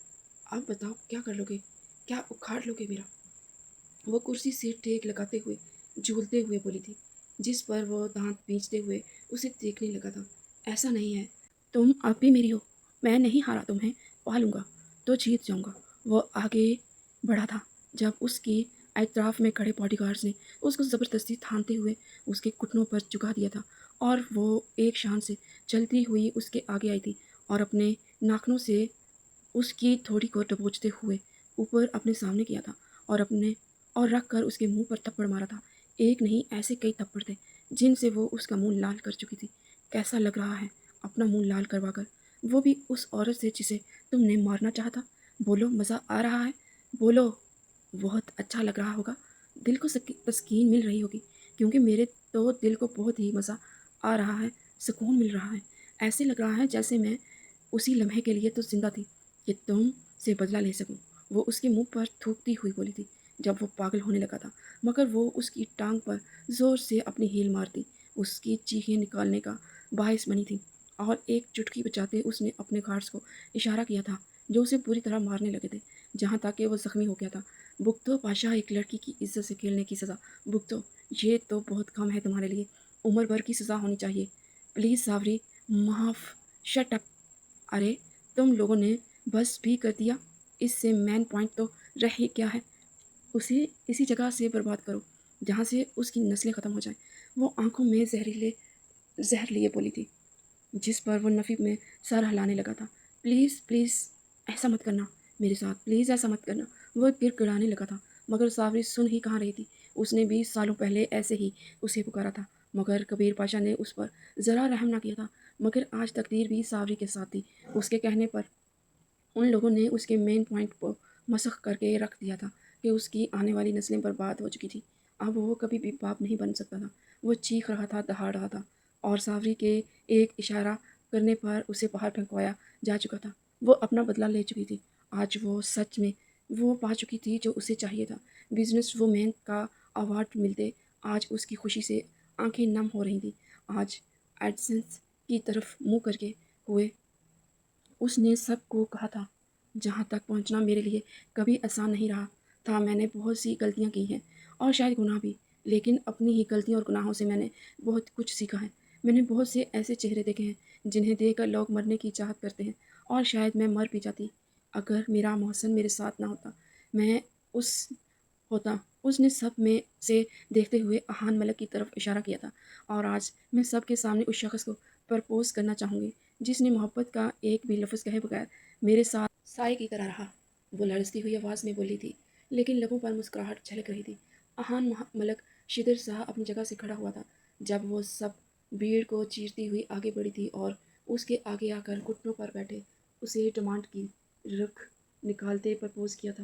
اب بتاؤ، کیا کر لو گے؟ کیا اکھاڑ لو گے میرا؟ وہ کرسی سے ٹیک لگاتے ہوئے جھولتے ہوئے بولی تھی، جس پر وہ دانت پیچتے ہوئے اسے دیکھنے لگا تھا۔ ایسا نہیں ہے، تم اب بھی میری ہو۔ میں نہیں ہارا، تمہیں پا لوں گا تو جیت جاؤں گا۔ وہ آگے بڑھا تھا جب اس کی اطراف میں کھڑے باڈی گارڈز نے اس کو زبردستی تھامتے ہوئے اس کے گھٹنوں پر جھکا دیا تھا، اور وہ ایک شان سے چلتی ہوئی اس کے آگے آئی تھی اور اپنے ناخنوں سے اس کی تھوڑی کو دبوچتے ہوئے اوپر اپنے سامنے کیا تھا اور رکھ کر اس کے منہ پر تھپڑ مارا تھا۔ ایک نہیں، ایسے کئی تھپڑ تھے جن سے وہ اس کا منہ لال کر چکی تھی۔ کیسا لگ رہا ہے اپنا منہ لال کروا کر، وہ بھی اس عورت سے جسے تم نے مارنا چاہا تھا؟ بولو، مزہ آ رہا ہے؟ بولو۔ بہت اچھا لگ رہا ہوگا، دل کو تسکین مل رہی ہوگی، کیونکہ میرے تو دل کو بہت ہی مزہ آ رہا ہے، سکون مل رہا ہے۔ ایسے لگ رہا ہے جیسے میں اسی لمحے کے لیے تو زندہ تھی کہ تم سے بدلہ لے سکوں، وہ اس کے منہ پر تھوکتی ہوئی بولی تھی، جب وہ پاگل ہونے لگا تھا، مگر وہ اس کی ٹانگ پر زور سے اپنی ہیل مارتی اس کی چیخیں نکالنے کا باعث بنی تھی، اور ایک چٹکی بجاتے اس نے اپنے گارڈز کو اشارہ کیا تھا جو اسے پوری طرح مارنے لگے تھے، جہاں تک کہ وہ زخمی ہو گیا تھا۔ بگتو پاشا، ایک لڑکی کی عزت سے کھیلنے کی سزا؟ بگتو، یہ تو بہت کم ہے تمہارے لیے، عمر بھر کی سزا ہونی چاہیے۔ پلیز ساوری، معاف۔ Shut up. ارے، تم لوگوں نے بس بھی کر دیا، اس سے مین پوائنٹ تو رہ ہی کیا ہے؟ اسے اسی جگہ سے برباد کرو جہاں سے اس کی نسلیں ختم ہو جائیں۔ وہ آنکھوں میں زہر لیے بولی تھی، جس پر وہ نفی میں سر ہلانے لگا تھا۔ پلیز پلیز، ایسا مت کرنا میرے ساتھ، پلیز ایسا مت کرنا۔ وہ گر گڑانے لگا تھا، مگر ساوری سن ہی کہاں رہی تھی۔ اس نے 20 سالوں پہلے ایسے ہی اسے پکارا تھا، مگر کبیر پاشا نے اس پر ذرا رحم نہ کیا تھا۔ مگر آج تقدیر بھی ساوری کے ساتھ تھی۔ اس کے کہنے پر ان لوگوں نے اس کے مین پوائنٹ کو مسخ کر کے رکھ دیا تھا کہ اس کی آنے والی نسلیں برباد ہو چکی تھی۔ اب وہ کبھی بھی باپ نہیں بن سکتا تھا۔ وہ چیخ رہا تھا، دہاڑ رہا تھا، اور ساوری کے ایک اشارہ کرنے پر اسے باہر پھینکوایا جا چکا تھا۔ وہ اپنا بدلہ لے چکی تھی۔ آج وہ سچ میں وہ پا چکی تھی جو اسے چاہیے تھا۔ بزنس وومین کا ایوارڈ ملتے آج اس کی خوشی سے آنکھیں نم ہو رہی تھیں۔ آج ایڈسنس کی طرف منہ کر کے ہوئے اس نے سب کو کہا تھا، جہاں تک پہنچنا میرے لیے کبھی آسان نہیں رہا تھا۔ میں نے بہت سی غلطیاں کی ہیں، اور شاید گناہ بھی، لیکن اپنی ہی غلطیوں اور گناہوں سے میں نے بہت کچھ سیکھا ہے۔ میں نے بہت سے ایسے چہرے دیکھے ہیں جنہیں دیکھ کر لوگ مرنے کی چاہت کرتے ہیں، اور شاید میں مر بھی جاتی اگر میرا محسن میرے ساتھ نہ ہوتا۔ میں اس نے سب میں سے دیکھتے ہوئے آہان ملک کی طرف اشارہ کیا تھا، اور آج میں سب کے سامنے اس شخص کو پرپوز کرنا چاہوں گی جس نے محبت کا ایک بھی لفظ کہے بغیر میرے ساتھ سائے کی طرح رہا۔ وہ لرزتی ہوئی آواز میں بولی تھی، لیکن لبوں پر مسکراہٹ جھلک رہی تھی۔ آہان ملک شدر سا اپنی جگہ سے کھڑا ہوا تھا جب وہ سب بھیڑ کو چیرتی ہوئی آگے بڑھی تھی اور اس کے آگے آ کر گھٹنوں پر بیٹھے اسے ڈیمانڈ کی رکھ نکالتے پرپوز کیا تھا۔